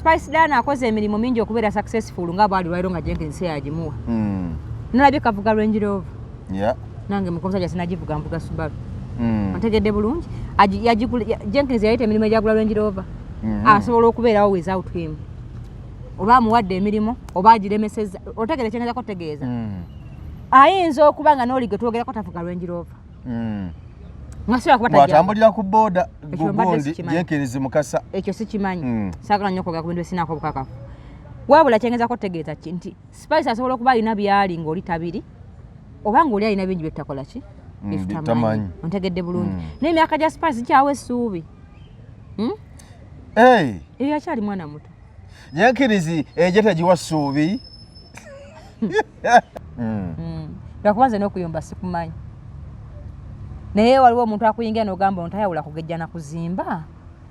Spice Dana akoze emirimu mingi okubeera successful nga bwali lwairo nga Jenkins yagimuwa. Nalabye kavuga Range Rover. Yeah. Nange mukomusajja sinagivuga mvuga Subaru. Antegedde bulungi. Jenkins yayita emirimu egyagula Range Rover. Asobola okubeerawo without him. Oba amuwadde emirimu oba agiremesezza otegere kyeneza kutegeeza. Ayinza okuba nga n'oli gwe twogerako tafuga Range Rover. Ngasobola kuba tajja. Watambulira ku boda gugundi Jenkins Mukasa. Ekyo sikimanyi. Saagala nnyo kwogera ku bintu ebisinaako obukakafu. Wabula kyeneza kutegeeza ki nti Spice asobola okuba alina byali ng'oli tabiri oba ng'oli alina bingi bye tutakola ki? Tamanyi. Ontegedde bulungi. N'emyaka gya Spice kyawa essuubi. Eyo akyali mwana muto. Jenkins ejja tagiwa ssuubi. Lwakubanze n'okuyumba sikumanyi. Naye waliwo omuntu akuyingira n'ogamba ontayawula kugejja na kuzimba.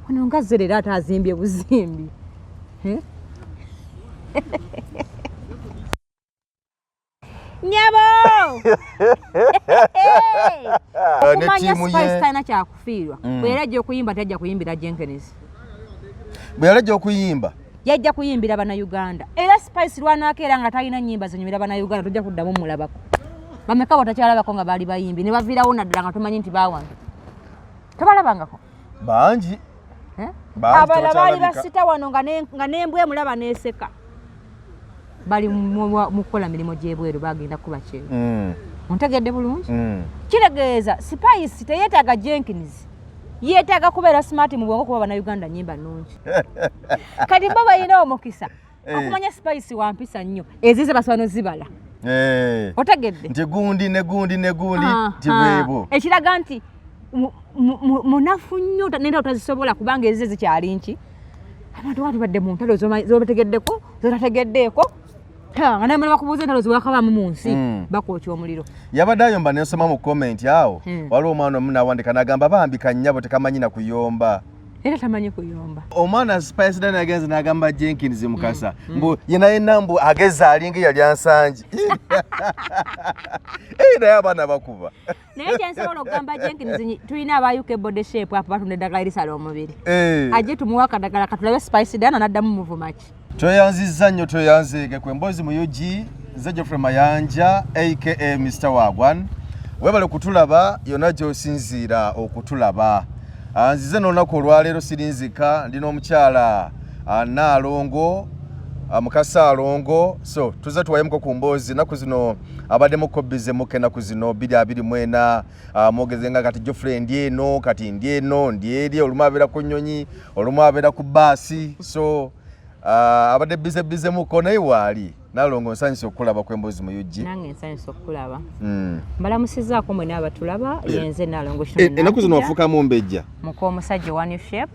Wano nga zerera atazimbye buzimbi. Nyabo! Okumanya Spice talina kyakufiirwa. Bwe yajja okuyimba tajja kuyimbira Jenkins. Bwe yajja okuyimba yajja kuyimbira Bannayuganda. Era Spice lwanaako era nga talina nnyimba zinyumira Bannayuganda tojja kuddamu mulabako. Bameka batakyalabako nga baali bayimbi ne baviirawo naddala nga tomanyi nti bawange. Tobalabangako? Bangi. Abala baali basita wano nga n'embwa emulaba n'eseka. Bali mu kukola mirimu gy'ebweru bagenda kuba kyeru. Ontegedde bulungi? Kitegeeza Spice teyeetaaga Jenkins. Yeetaaga kubeera smart mu bwongo kuba Bannayuganda nnyimba nnungi. Kati bo balina omukisa okumanya Spice wampisa nnyo ezize basobola nozibala. Otegedde? Nti gundi ne gundi ne gundi tibwebo. Ekiraga nti munafu nnyo nenda otazisobola kubanga ezize zikyali nki. Abantu watu badde mu ntalo zobategeddeko zotategeddeeko. Nga namala bakubuuza entalo ziwakabamu mu nsi bakookya omuliro. Yabadde ayomba n'ensoma mu comment awo waliwo omwana omu n'awandika n'agamba bambika nnyabo tekamanyi na kuyomba. Era tamanyi kuyomba. Omwana Spice Dana yagenze n'agamba Jenkins Mukasa mbu yenna mbu ageze alinga yali ansangi. Naye abaana bakuba. Naye kyensobola okugamba Jenkins tulina aba UK body shape apo batunda eddagala erisala omubiri. Ajje tumuwa akadagala katulabe Spice Dana n'addamu muvumaki. Tweyanzizza nnyo tweyanzeege kwe mbozi mu UG Zejofre Mayanja aka Mr. Wagwan. Webale kutulaba yonna gy'osinziira okutulaba. Nzize n'olunaku olwaleero sirinzika ndina omukyala Nalongo Mukasa alongo so tuze tuwayemuko ku mbozi naku zino abadde mukobize muke naku zino 2024 mogezenga kati Geoffrey ndieno kati ndieno ndieri olumabera ku nnyonyi olumabera ku basi so abadde bize muko naye wali Nalongo nsanyise okulaba ku mbozi mu UG nange nsanyise okulaba mbalamusizaako mwe n'abatulaba yenze Nalongo enaku zino wafuuka mu mbejja muko omusajja one shape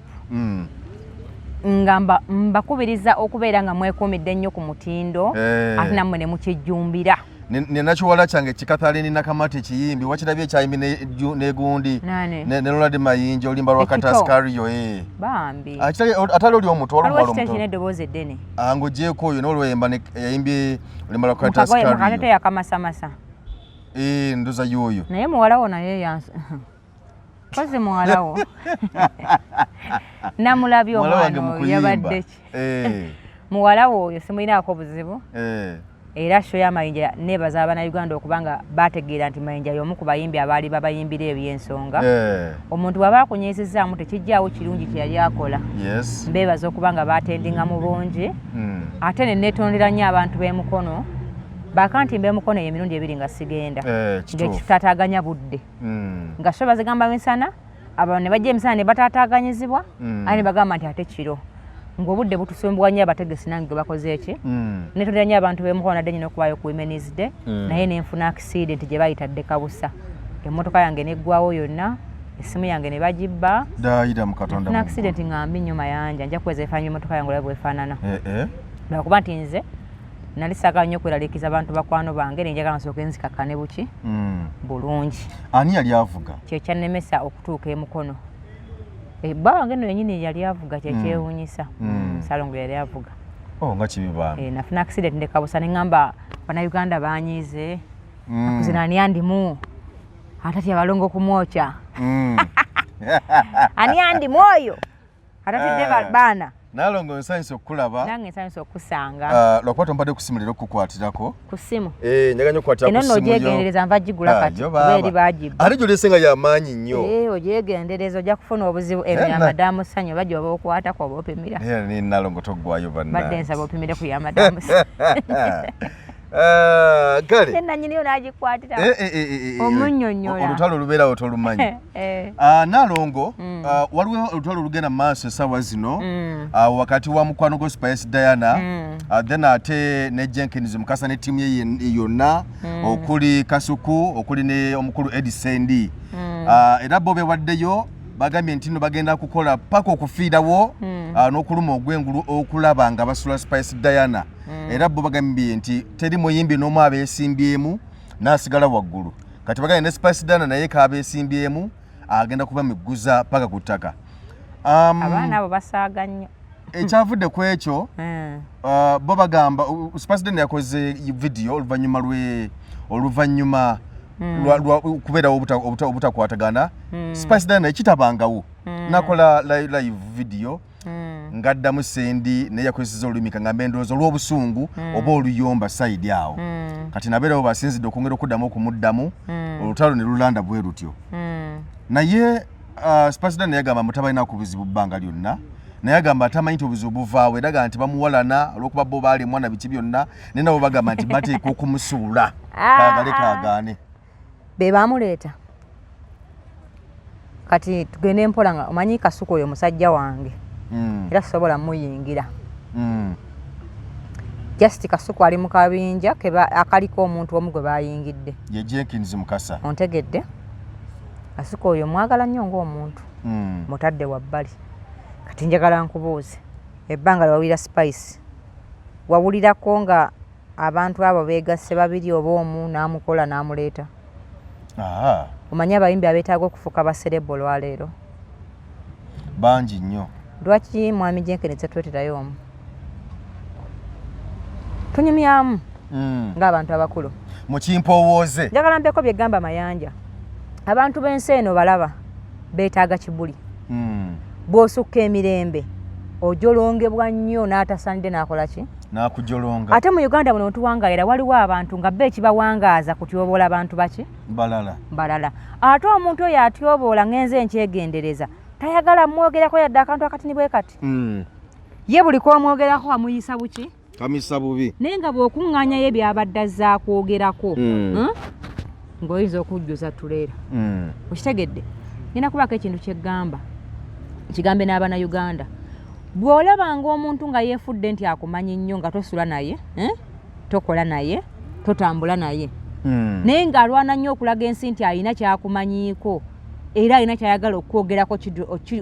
ngamba mbakubiriza okubeera nga mwekuumidde nnyo ku mutindo ate nammwe ne mukijjumbira nenakiwala kyange kikathale nina kamati kiyimbi wakirabye ekyayimbi negundi nelolade mayinja olimba lwa kataskariyo bambi atali oli omuto eddoboozi eddene ngogyeko oyo nolwemba yayimbye olimba lwa kataskariyo yakamasamasa ndoza yoyo naye muwalawo naye koze muwalawo namulabye omwana yabadde ki muwalawo oyo simulinaako buzibu era sho y'amayinja nebaza Abannayuganda okubanga bategeera nti mayinja y'omu ku bayimbi abaali babayimbira ebyensonga omuntu bw'aba akunyiizizaamu tekijjaawo kirungi kye yali akola mbeebaza okubanga baatendinga mu bungi ate ne neetondera nnyo abantu b'emukono bakanti b'emukono emirundi ebiri nga sigenda ng'ekitataaganya budde nga sho bazigamba misana abantu ne bajja emisana ne bataataaganyizibwa ate ne bagamba nti ate kiro ng'obudde butusumbwa nnyo abategesi nange gwe bakoze eki netondera nnyo abantu b'emukono nadde nyina okubaayo ku Women's Day naye nenfuna accident gye bayita Ddekabusa emmotoka yange neggwawo yonna essimu yange ne bagibba nfuna accident nga mbi nnyo mayanja nja kuweza efaanyi emmotoka yange olaba bwefaanana lwakuba nti nze nali saagala nnyo okweraliikiza abantu bakwano bange nenjagala nsooke nzikakkane buki bulungi ani yali avuga kyekyannemesa okutuuka emukono bba wange no yennyini yali avuga kyekyewuunyisa Salongo yali avuga nga kibiba nafuna accident Ndekabusa ne ŋŋamba Bannayuganda banyiize nakuzina ani andimu atati abalongo kumwokya ani andimu oyo atatidde baana Nalongo nsanyise okukulaba. Nange nsanyise okusanga. Lwakwata mbadde kusimulira okukwatirako. Ku ssimu. Njaganya okukwatira ku ssimu yo. Eno nogyegendereza nva gigula kati. Beri bagibba. Ate gy'olesenga y'amaanyi nnyo. Ogyegendereza ojja kufuna obuzibu ya madamu Sanyu bajja oba okwatako oba opimira. Ni Nalongo toggwayo banna. Badde nsaba opimire ku ya madamu Sanyu. Kale. Nanyiniyo n'agikwatira. Omunnyonnyola. Olutalo lubeerawo tolumanyi. Nalongo, waliwo olutalo olugenda mu maaso essaawa zino wakati wa mukwano gwa Spice Diana, then ate ne Jenkins Mukasa ne ttiimu ye yonna, okuli Kasuku, okuli ne omukulu Edisendi. Era bo beewaddeyo bagambye nti nno bagenda kukola paka okufiirawo n'okuluma ogw'engulu okulaba nga basula Spice Diana. Era bo bagambye nti teri muyimbi n'omu abeesimbyemu n'asigala waggulu. Kati bagambye ne Spice Diana naye kaabeesimbyemu agenda kuba miguza paka ku ttaka. Abaana abo basaaga nnyo. Ekyavudde ku ekyo bo bagamba Spice Diana yakoze video oluvannyuma kubeerawo obutakwatagana. Spice Diana ekitabangawo nakola live video ngaddamu Sendi naye yakozesa olulimi kangamba endowooza olw'obusungu oba oluyomba side awo. Kati nabeerawo basinzidde okwongera okuddamu okumuddamu olutalo ne lulanda bwe lutyo. Naye Spice Diana yagamba mutabalina ku buzibu bbanga lyonna, naye agamba atamanyi nti obuzibu buvaawo era agamba nti bamuwalana olw'okuba bo baali mwana biki byonna, naye nabo bagamba nti bateeka okumusuula kaagale kaagaane. Be baamuleeta kati tugende mpola nga omanyi Kasuku oyo musajja wange era sobola muyingira. Just Kasuku ali mu kabinja akaliko omuntu omu gwe bayingidde ye Jenkins Mukasa. Ontegedde Kasuku oyo mwagala nnyo ng'omuntu mutadde wabbali. Kati njagala nkubuuze ebbanga lyawulira Spice wawulirako nga abantu abo beegasse babiri oba omu n'amukola n'amuleeta? Omanyi abayimbi abeetaaga okufuuka baserebo olwaleero bangi nnyo. Lwaki mwami Jenkins tetweterayo omu tunyumyamu ng'abantu abakulu mu kimpowooze? Njagala mbeko byegamba Mayanja, abantu b'ensi eno balaba beetaaga kibuli. Bw'osukka emirembe ojolongebwa nnyo n'atasanidde n'akola ki? N'akujolonga. Ate mu Uganda muno tuwangaira waliwo abantu nga be ekibawangaaza kutyoboola abantu baki? Balala. Ate omuntu oyo atyoboola ngenze nkyegendereza tayagala mwogerako yadde akantu akatini bwe kati. Ye buli kwomwogerako amuyisa buki? Kamisa bubi. Naye nga bw'okuŋŋaanya ye byabadde azza kwogerako ng'oyinza okujjuza tuleera. Okitegedde? Nina kubako ekintu kyeggamba kigambe n'abaana Uganda. Bw'olabanga omuntu nga yeefudde nti akumanyi nnyo nga tosula naye, tokola naye, totambula naye, naye ng'alwana nnyo okulaga ensi nti alina kyakumanyiiko era alina kyayagala okwogerako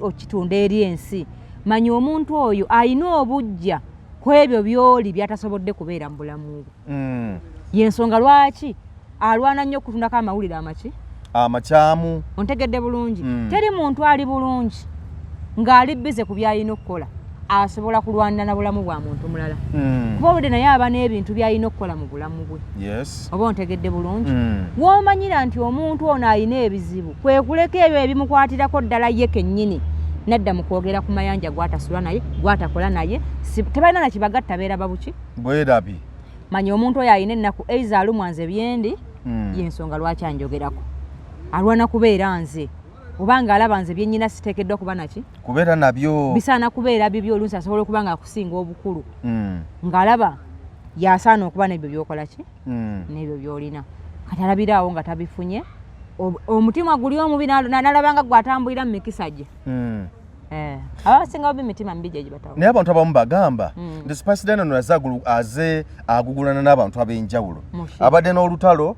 okitunda eri ensi, manya omuntu oyo alina obujja ku ebyo by'oli by'atasobodde kubeera mu bulamu bwe. Y'ensonga lwaki alwana nnyo okutundako amawulire amakyamu. Ontegedde bulungi? Teri muntu ali bulungi ng'ali bize ku by'alina okukola asobola kulwanira na bulamu bwa muntu mulala. Kuba obudde naye aba n'ebintu by'alina okukola mu bulamu bwe. Oba ontegedde bulungi? W'omanyira nti omuntu ono alina ebizibu kwe kuleka ebyo ebimukwatirako ddala ye kennyini nadda mu kwogera ku Mayanja gwatasula naye gwatakola naye tebalina na kibagatta beera babuki bwerabi. Manya omuntu oyo alina ennaku eiza alumwanze byendi y'ensonga lwaki anjogerako. Alwana kubeera nze obanga alaba nze byennyina siteekeddwa kuba naki kubeera nabyo bisaana kubeera bibyo oluusi asobola okuba nga akusinga obukulu ng'alaba yasaana okuba n'ebyo by'okola ki n'ebyo by'olina. Kati alabiraawo nga tabifunye omutima guli omubi n'alaba nga gwatambulira mu mikisa gye. Abasinga obi mitima mibi gye gibatawo. Naye abantu abamu bagamba nti Spice Diana aze agugulana n'abantu ab'enjawulo. Abadde n'olutalo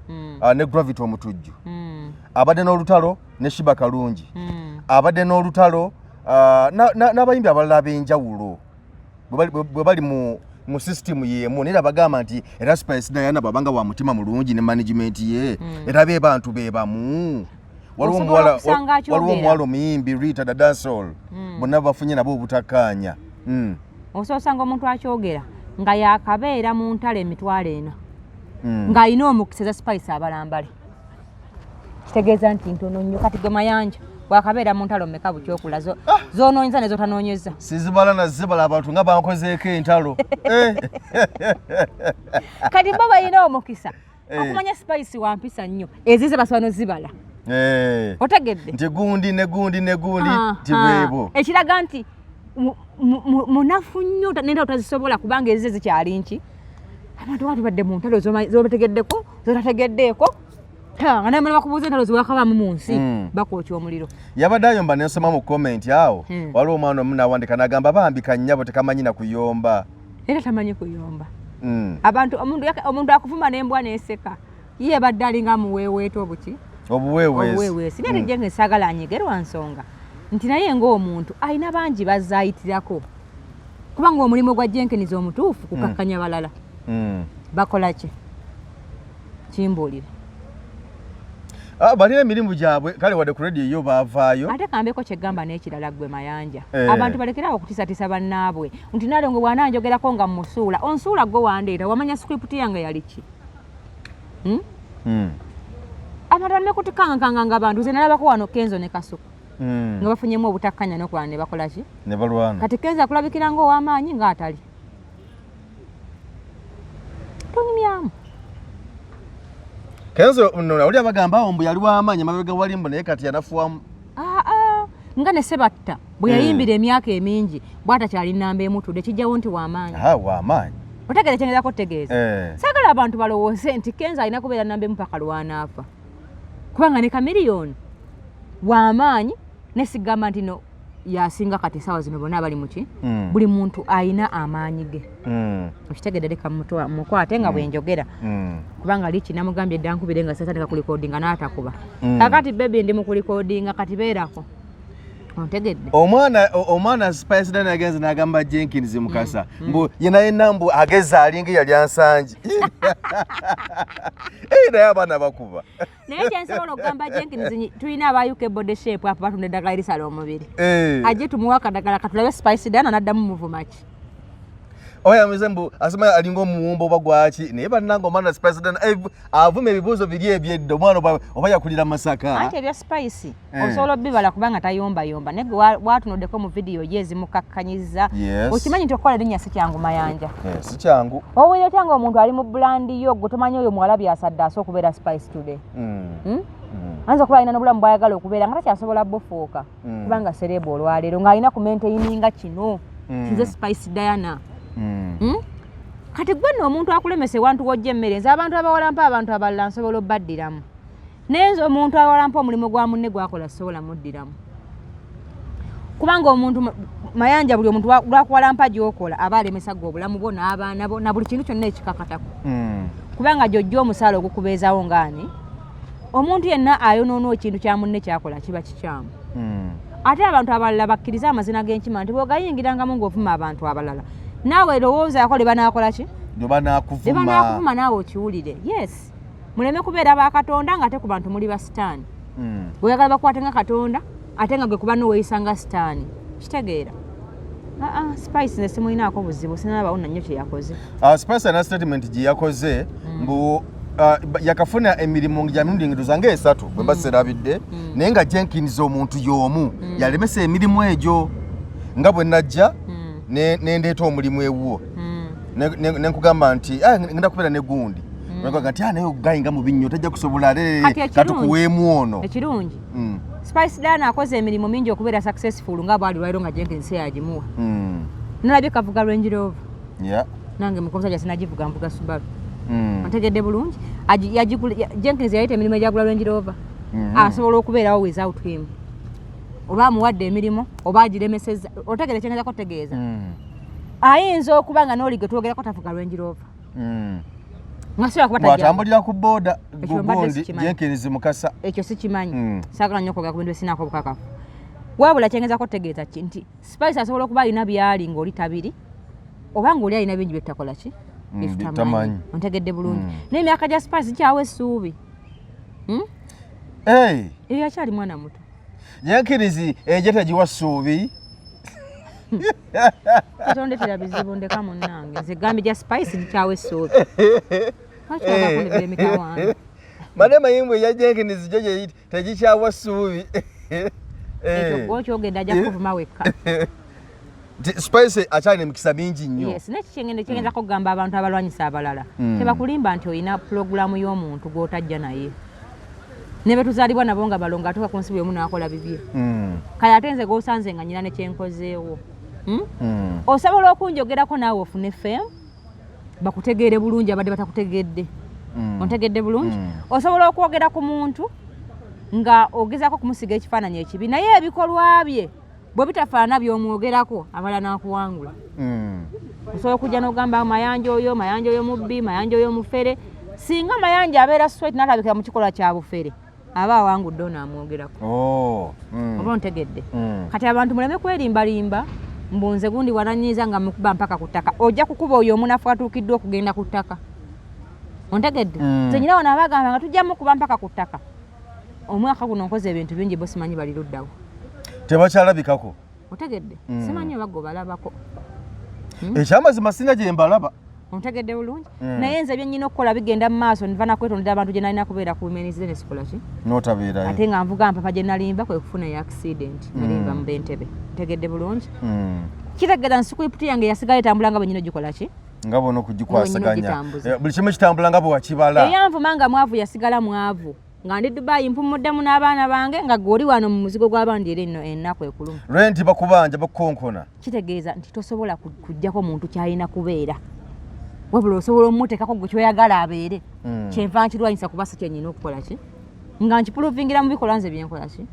ne Gravity omutujju, abadde n'olutalo ne Shiba Kalungi, abadde n'olutalo n'abayimbi abalala ab'enjawulo bwe bali mu system yemu. Naye bagamba nti era Spice Diana babanga wa mutima mulungi ne management ye era be bantu be bamu. Waliwo omuwala omuyimbi Rita the Dancehall bonna bafunye nabo obutakkaanya. Osobola osanga omuntu akyogera nga yakabeera mu ntalo emitwalo ena ng'alina omukisa za Spice abalambale. Kitegeeza nti ntono nnyo. Kati gwe Mayanja wakabeera mu ntalo mmeka bukyokula zoonoonyeza ne zotanoonyeza sizibala na zibala abantu nga bankozeeko entalo kati bo balina omukisa okumanya spice wampisa nnyo ezize basobola nozibala otegedde nti gundi ne gundi tibwebo ekiraga nti munafu nnyo nenda otazisobola kubanga ezize zikyali nki abantu batubadde mu ntalo zobategeddeko zotategeddeeko nga naye bakubuuza entalo ziwakabamu mu nsi bakwokya omuliro yabadde ayomba nensoma mu komenti awo waliwo omwana omu nawandika n'agamba bambika nnyabo tekamanyi na kuyomba era tamanyi kuyomba abantu omuntu akuvuma n'embwa n'eseka ye badde alinga muweeweeta obuki obuweeweesi naye Jenkins saagala anyigerwa nsonga nti naye ng'omuntu alina bangi bazaayitirako kubanga omulimu gwa Jenkins omutuufu kukakkanya balala bakola ki kimbuulire balina emirimu gyabwe kale wadde ku radio yo baavaayo ate kambeko kyegamba n'ekirala gwe Mayanja abantu balekerawo okutisatisa bannaabwe nti Nalongo bw'ananjogerako nga musuula onsuula gwe wandeeta wamanya script yange yali ki abantu balime kutikangakanga nga abantu ze nalabako wano Kenzo ne Kasuku nga bafunyemu obutakkanya n'okulwana ne bakola ki ne balwana kati Kenzo akulabikira ng'ow'amaanyi ng'atali tonyumyamu Kenzo oli abagamba mbu yali w'amaanyi amabega wali mbu naye kati yanafuwamu nga ne Sebatta bwe yayimbira emyaka emingi bw'atakyali nnamba emutudde kijjawo nti w'amaanyi w'amaanyi otegeeza kyengezaako otegeeza saagala abantu balowooze nti Kenzo alina kubeera nnamba emu paka lwanaafa kubanga ne Kamiliyoni w'amaanyi nesigamba nti no yasinga kati essaawa zino bonna abali muki buli muntu alina amaanyi ge okitegedde leka mukwate nga bwenjogera kubanga liiki namugambye edda nkubire nga sasandika kulikodinga n'atakuba kakati bebi ndi mu kulikodinga kati beerako ontegedde omwana Spice Dana agenze n'agamba Jenkins Mukasa mbu yenna mbu ageza alinga yali ansangi naye abaana bakuba naye kyensobola okugamba Jenkins tulina aba UK body shape apo batunda eddagala erisala omubiri ajje tumuwa akadagala katulabe Spice Dana n'addamu muvumaki oyamize mbu asema alinga omuwumbo oba gwaki naye bannanga omwana Spice Dana avuma ebibuuzo biri ebyedda omwana oba yakulira Masaka anti ebya Spice osobola obbibala kubanga tayombayomba naye bwatunoddeko mu vidiyo ye ezimukakkanyiza okimanyi nti okukola erinnya si kyangu Mayanja si kyangu owulira otya nga omuntu ali mu bulandi yo gwe tomanyi oyo muwala byasadde asa okubeera Spice today anza okuba alina n'obulamu bwayagala okubeera nga takyasobola bufuuka kubanga sereba olwaleero ng'alina ku maintayininga kino kize Spice Diana kati gwe nno omuntu akulemesa ewantu wojja emmere nze abantu abawalampa abantu abalala nsobola obbaddiramu naye nze omuntu awalampa omulimu gwa munne gwakola sobola muddiramu kubanga omuntu Mayanja buli omuntu lwakuwalampa gy'okola aba alemesa gwe obulamu bwo n'abaana bo na buli kintu kyonna ekikakatako kubanga gy'ojja omusaala ogukubeezawo ngaani omuntu yenna ayonoona ekintu kya munne kyakola kiba kikyamu ate abantu abalala bakkiriza amazina g'enkima nti bw'ogayingirangamu ng'ovuma abantu abalala naawe lowoozaako lebanakola ki lebanakuvuma naawe okiwulire yes muleme kubeera bakatonda nga ate ku bantu muli basitaani oyagala bakwate nga katonda ate nga gwe kuba noweeyisa nga sitaani kitegeera Spice nze simulinaako buzibu sinalabawo nannyo kyeyakoze Spice alina statement gye yakoze mbu yakafuna emirimu gya mirundi ngiruza nga esatu bwe baserabidde naye nga Jenkins omuntu y'omu yalemesa emirimu egyo nga bwe najja nendeeta omulimu ewuwo nenkugamba nti ngenda kubeera ne gundi naga nti naye ogayinga mu binnyo tajja kusobola katukuweemu ono ekirungi Spice Dana akoze emirimu mingi okubeera successful nga bwali lwairo nga Jenkins yagimuwa nalabye kavuga Range Rover nange mukomsa gya sinagivuga mvuga Subaru antegedde bulungi Jenkins yayita emirimu egyagula Range Rover asobola okubeerawo without him oba amuwadde emirimu oba agiremeseza otegere kyengezaako otegeeza ayinza okuba nga n'oli gwe twogerako tafuga Range Rover bw'atambulira ku booda gugundi Jenkins Mukasa ekyo sikimanyi saagala nnyo okwogera ku bintu besinaako obukakafu wabula kyengezaako otegeeza ki nti Spice asobola okuba alina byali ng'oli tabiri oba ng'oli alina bingi byetutakola ki byetutamanyi ontegedde bulungi n'emyaka gya Spice kyawa essuubi eyo yakyali mwana muto Jenkins eje tagiwa ssuubi tondetera bizibu ndeka munnange nze gambi gya Spice gikyawa essuubi mane mayimbo ya Jenkins jo tegikyawa ssuubi ekyo kyogenda ajja kuvuma wekka. Spice akyalina emikisa mingi nnyo. Yes, nekigenda kugamba abantu abalwanyisa abalala. Tebakulimba nti olina pulogulaamu y'omuntu gw'otajja naye. Ne betuzaalibwa nabo nga balonga atuuka ku nsi y'omu n'akola bibye. Kale ate nze gw'osanze nga nnyina ne kyenkozeewo. Osobola okunjogerako naawe ofune fame bakutegeere bulungi abadde batakutegedde. Ontegedde bulungi. Osobola okwogera ku muntu nga ogezaako kumusiga ekifaananyi ekibi naye ebikolwa bye bwe bitafaana by'omwogerako abala n'akuwangula. Osobola okujja n'ogamba mayanja oyo mubbi, mayanja oyo mufere. Singa mayanja abeera straight n'atabikira mu kikolwa kya bufere aba awangudde onaamwogerako. Oba ontegedde. Kati abantu muleme kwerimbalimba mbunze gundi wananyiiza nga mukuba mpaka ku ttaka. Ojja kukuba oyo omunafu atuukiddwa okugenda ku ttaka. Ontegedde. Nze nyina wano abagamba nga tujjamu kuba mpaka ku ttaka. Omwaka guno nkoze ebintu bingi bo simanyi bali luddawo. Tebakyalabikako. Otegedde. Simanyi oba balabako. Ekyamazima singa gye mbalaba. Ontegedde bulungi. Naye nze bye nnyina okukola bigenda mu maaso nva nakwetondera abantu gye nalina kubeera ku women's day ne sikola ki? N'otabeerayo. Ate nga nvuga mpapa gye nalimba kwe kufuna ya accident. Nalimba mu Bentebe. Otegedde bulungi. Kitegeeza nsikuiputi yange yasigala etambula nga bwe nnyina ogikola ki? Nga bono okugikwasaganya. Buli kimu kitambula nga bwe wakibala. Eyanvuma nga mwavu yasigala mwavu. Nga ndi Dubai mpumuddemu n'abaana bange nga goli wano mu muzigo gw'abandi era enno ennaku ekuluma. Renti bakubanja bakukonkona. Kitegeeza nti tosobola kujjako muntu kyalina kubeera. Wabula osobola omuteekako gwe kyoyagala abeere. Kyenva nkirwanyisa kuba si kyennyina okukola ki? Nga nkipuluvingira mu bikolwa nze byenkola ki?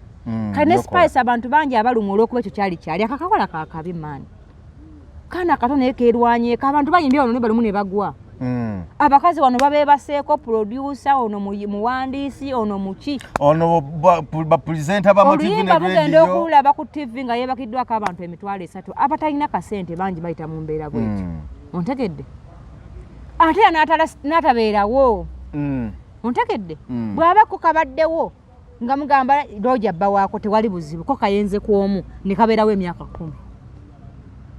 Kale ne Spice abantu bangi abalumwa olw'okuba ekyo kyali akakakola kaakabi maani. Kaana kato naye keerwanyeeko abantu bayimbye wano ne balumu ne bagwa. Abakazi wano babeebaseeko producer ono muwandiisi ono muki ono bapresenta ba TV ne radio oluyimba okulaba ku TV nga yeebakiddwako abantu emitwalo 3 abatalina kasente bangi bayita mu mbeera bwetyo. Ontegedde ate n'atabeerawo. Ontegedde bw'abako kabaddewo nga mugamba looja bba waako tewali buzibu ko kayenze kwomu ne kabeerawo emyaka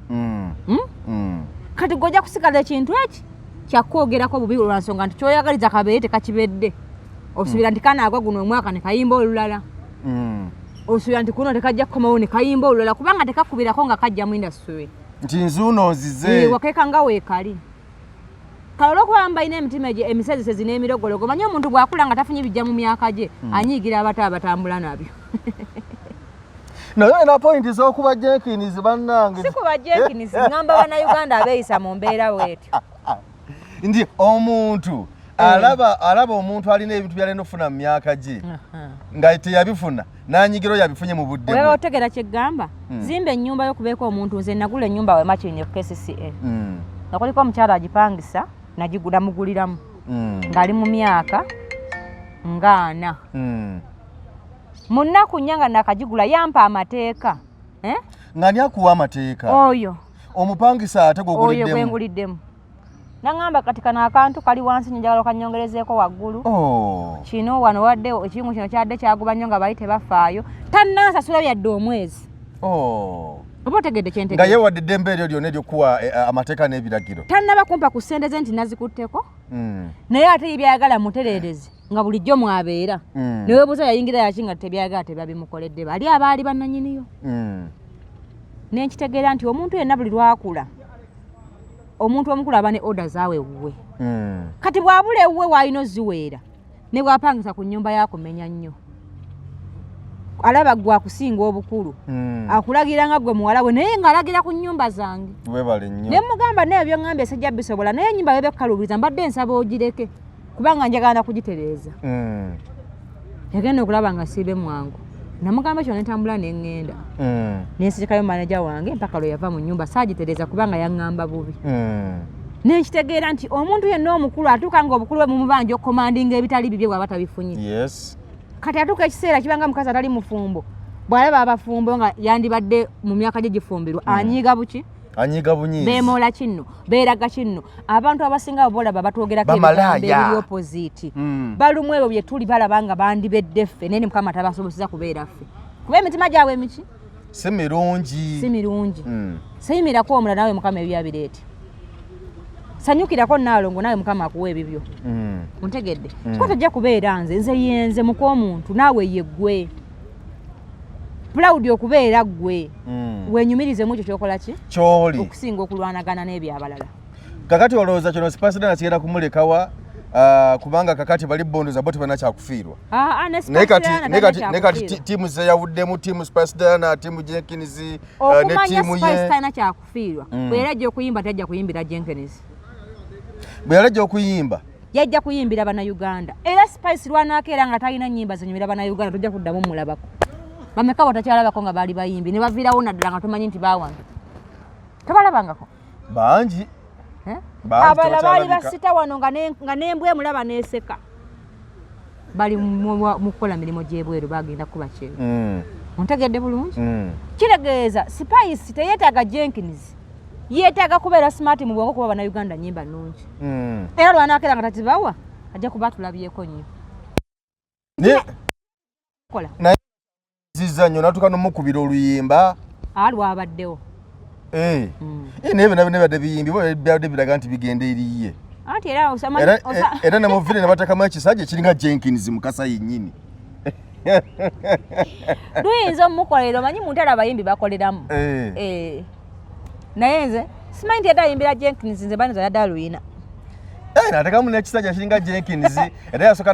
10. Kati gojja kusigala ekintu eki kyakwogerako bubi olwansonga nti kyoyagaliza kabeere tekakibedde. Osuubira nti kanaagwa guno omwaka ne kayimba olulala. Osuubira nti kuno tekajja kukomawo ne kayimba olulala kubanga tekakubirako nga kajja mu industry. Nti nzuuno ozize. Wakeeka nga weekali. Kale olw'okuba mbalina emitima emisezesezi n'emirogologo manyi omuntu bw'akula nga tafunye bijja mu myaka gye anyiigira abato abatambula nabyo. Naye na point z'okuba Jenkins bannange. Si kuba Jenkins ngamba bannayuganda abeeyisa mu mbeera bwetyo. Ndi omuntu alaba omuntu alina ebintu byalina okufuna mu myaka gye nga teyabifuna n'anyigiro yabifunye mu budde bwe. Wewe otegera kyeggamba zimba ennyumba y'okubeeko omuntu nze nagula ennyumba we Makinye ku KCCA. Nga kuliko omukyala agipangisa nagigula muguliramu ng'ali mu myaka nga 4. Mu nnaku nnya nga nakagigula yampa amateeka. Ng'ani akuwa amateeka? Oyo omupangisa ate gwoguliddemu? Oyo gwenguliddemu. Nangamba kati kano akantu kali wansi njagala okanyongerezeeko waggulu. Kino wano wadde ekimu kino kyadde kyaguba nnyo nga bali tebafaayo. Tannansasula byadde omwezi. Oba otegedde kyentegedde. Nga yeewadde eddembe eryo lyonna ery'okuwa amateeka n'ebiragiro. Tannaba kumpa ku ssente ze nti nazikutteko. Naye ate ebyayagala mutereereze nga bulijjo mwabeera. Ne weebuuza yayingira yaki nga tebyayagala tebabimukoledde bali abaali bannannyiniyo. Ne nkitegeera nti omuntu yenna buli lwakula omuntu omukulu aba ne order zaawe wuwe. Kati bw'abula ewuwe w'alina oziweera ne bw'apangisa ku nnyumba yakumenya nnyo. Alaba gwe akusinga obukulu. Akulagira nga gwe muwala we naye ng'alagira ku nnyumba zange. Weebale nnyo. Ne mugamba naye by'oŋŋambye sijja bisobola naye ennyumba yebekkalubiriza mbadde nsaba ogireke kubanga njagala kugitereeza. Yagenda okulaba nga siibe mwangu. Namugamba ekyo netambula neŋŋenda. Nensirikayo manager wange mpaka lwe yava mu nnyumba saagitereeza kubanga yaŋŋamba bubi. Nenkitegeera nti omuntu yenna omukulu atuuka nga obukulu bwe mumubanja okomandinga ebitali bibye bw'aba tabifunye. Yes. Kati atuuka ekiseera kibanga mukazi atali mufumbo bw'alaba abafumbo nga yandibadde mu myaka gye gifumbirwa anyiiga buki? Anyiiga bunyiizi. Beemoola kinno beeraga kinno abantu abasinga boolaba batwogerako ebigambo ebiri opposite. Balumu ebyo bye tuli balaba nga bandibedde ffe naye ne Mukama tabasobozesa kubeera ffe kuba emitima gyabwe miki? Si mirungi. Si mirungi. Sayimirako omulala nawe Mukama ebyo abireete. Sanyukirako Nalongo nawe Mukama akuwa ebibyo. Ontegedde. Ko tojja kubeera nze yenze muko omuntu naawe yeggwe. proud okubeera gwe wenyumirize mu kyo kyokola ki kyoli okusinga okulwanagana n'ebyo abalala. Kakati olowooza kino Spice Dana kigenda kumulekawa kubanga kakati bali bondoza bo tebanakyakufiirwa. Nekati tiimu ze yavuddemu, tiimu Spice Dana, tiimu Jenkins ne tiimu ye. Spice Dana kyakufiirwa bwe yalajja okuyimba tajja kuyimbira Jenkins. Bwe yalajja okuyimba yajja kuyimbira Bannayuganda. Era Spice lwanakeera nga talina nnyimba zinyumira Bannayuganda tojja kuddamu mulabako. Bameka batakyalabako nga baali bayimbi ne baviirawo naddala nga tomanyi nti baawanga. Tobalabangako? Bangi. Abala baali basita wano nga n'embwa emulaba n'eseka. Bali mu kukola mirimu gy'ebweru bagenda kuba kyeru. Ontegedde bulungi? Kitegeeza Spice teyeetaaga Jenkins. Yeetaaga kubeera smart mu bwongo kuba Bannayuganda nnyimba nnungi. Era lwanakeera nga tatibawa ajja kuba tulabyeko nnyo. Kola. Zizanyo natuka n'omukubira oluyimba. Lwabaddewo. Nebe nabadde biyimbi byadde biraga nti bigenda eriye. Ati era namuvire ne batakamu ekisajja kiringa Jenkins Mukasa yennyini. Luyinza omukolera omanyi muntu ala abayimbi bakoleramu. Naye nze simanyi nti yadayimbira Jenkins nze baniza yadda luyina. Natakamu n'ekisajja kiringa Jenkins era yasooka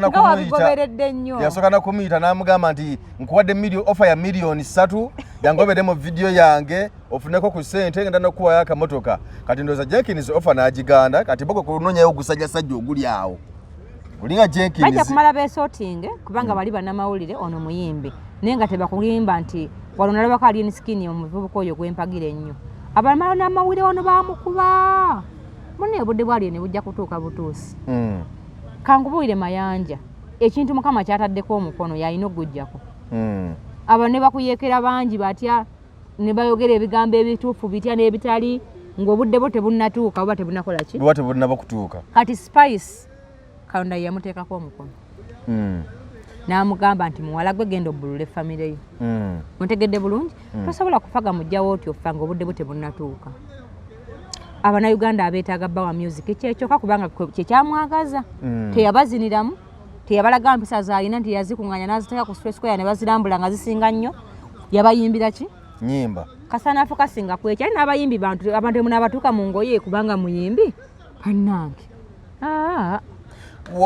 na kumuyita n'amugamba nti nkuwadde offer ya million 3 yangobere mu video yange ofuneko ku sente ngenda nokuwayo akamotoka. Kati ndoza Jenkins offer n'agiganda kati boko kunonyayo ogusajjasajja oguli awo. Olinga Jenkins bajja kumala beesotinge kubanga bali bannamawulire ono muyimbi naye nga tebakulimba nti wano nalabako alien skin omuvubuka oyo gwempagira ennyo. Abamala n'amawulire wano baamukuba. Mune obudde bwali ne bujja kutuuka butuusi. Kangubuire mayanja. Ekintu Mukama kyataddeko omukono yalina okuggyako. Aba ne bakuyeekera bangi batya ne bayogera ebigambo ebituufu bitya n'ebitali ng'obudde bo tebunnatuuka oba tebunnakola ki? Oba tebunnaba kutuuka. Kati Spice Katonda yamuteekako omukono. N'amugamba nti muwala gwe genda obbulule famire yo. Muntegedde bulungi? Tosobola kufaga mujjawo oti ofa ng'obudde bo tebunnatuuka. Abannayuganda abeetaaga bawa music kyekyoka kubanga kyekyamwagaza. Teyabaziniramu, teyabalaga mpisa zaalina nti yazikuŋŋanya n'aziteeka ku Space Square ne bazirambula nga zisinga nnyo. Yabayimbira ki? Nnyimba. Kasanaafu kasinga kwekyo. Ali n'abayimbi abantu munabatuuka mu ngoye kubanga muyimbi. Bannange.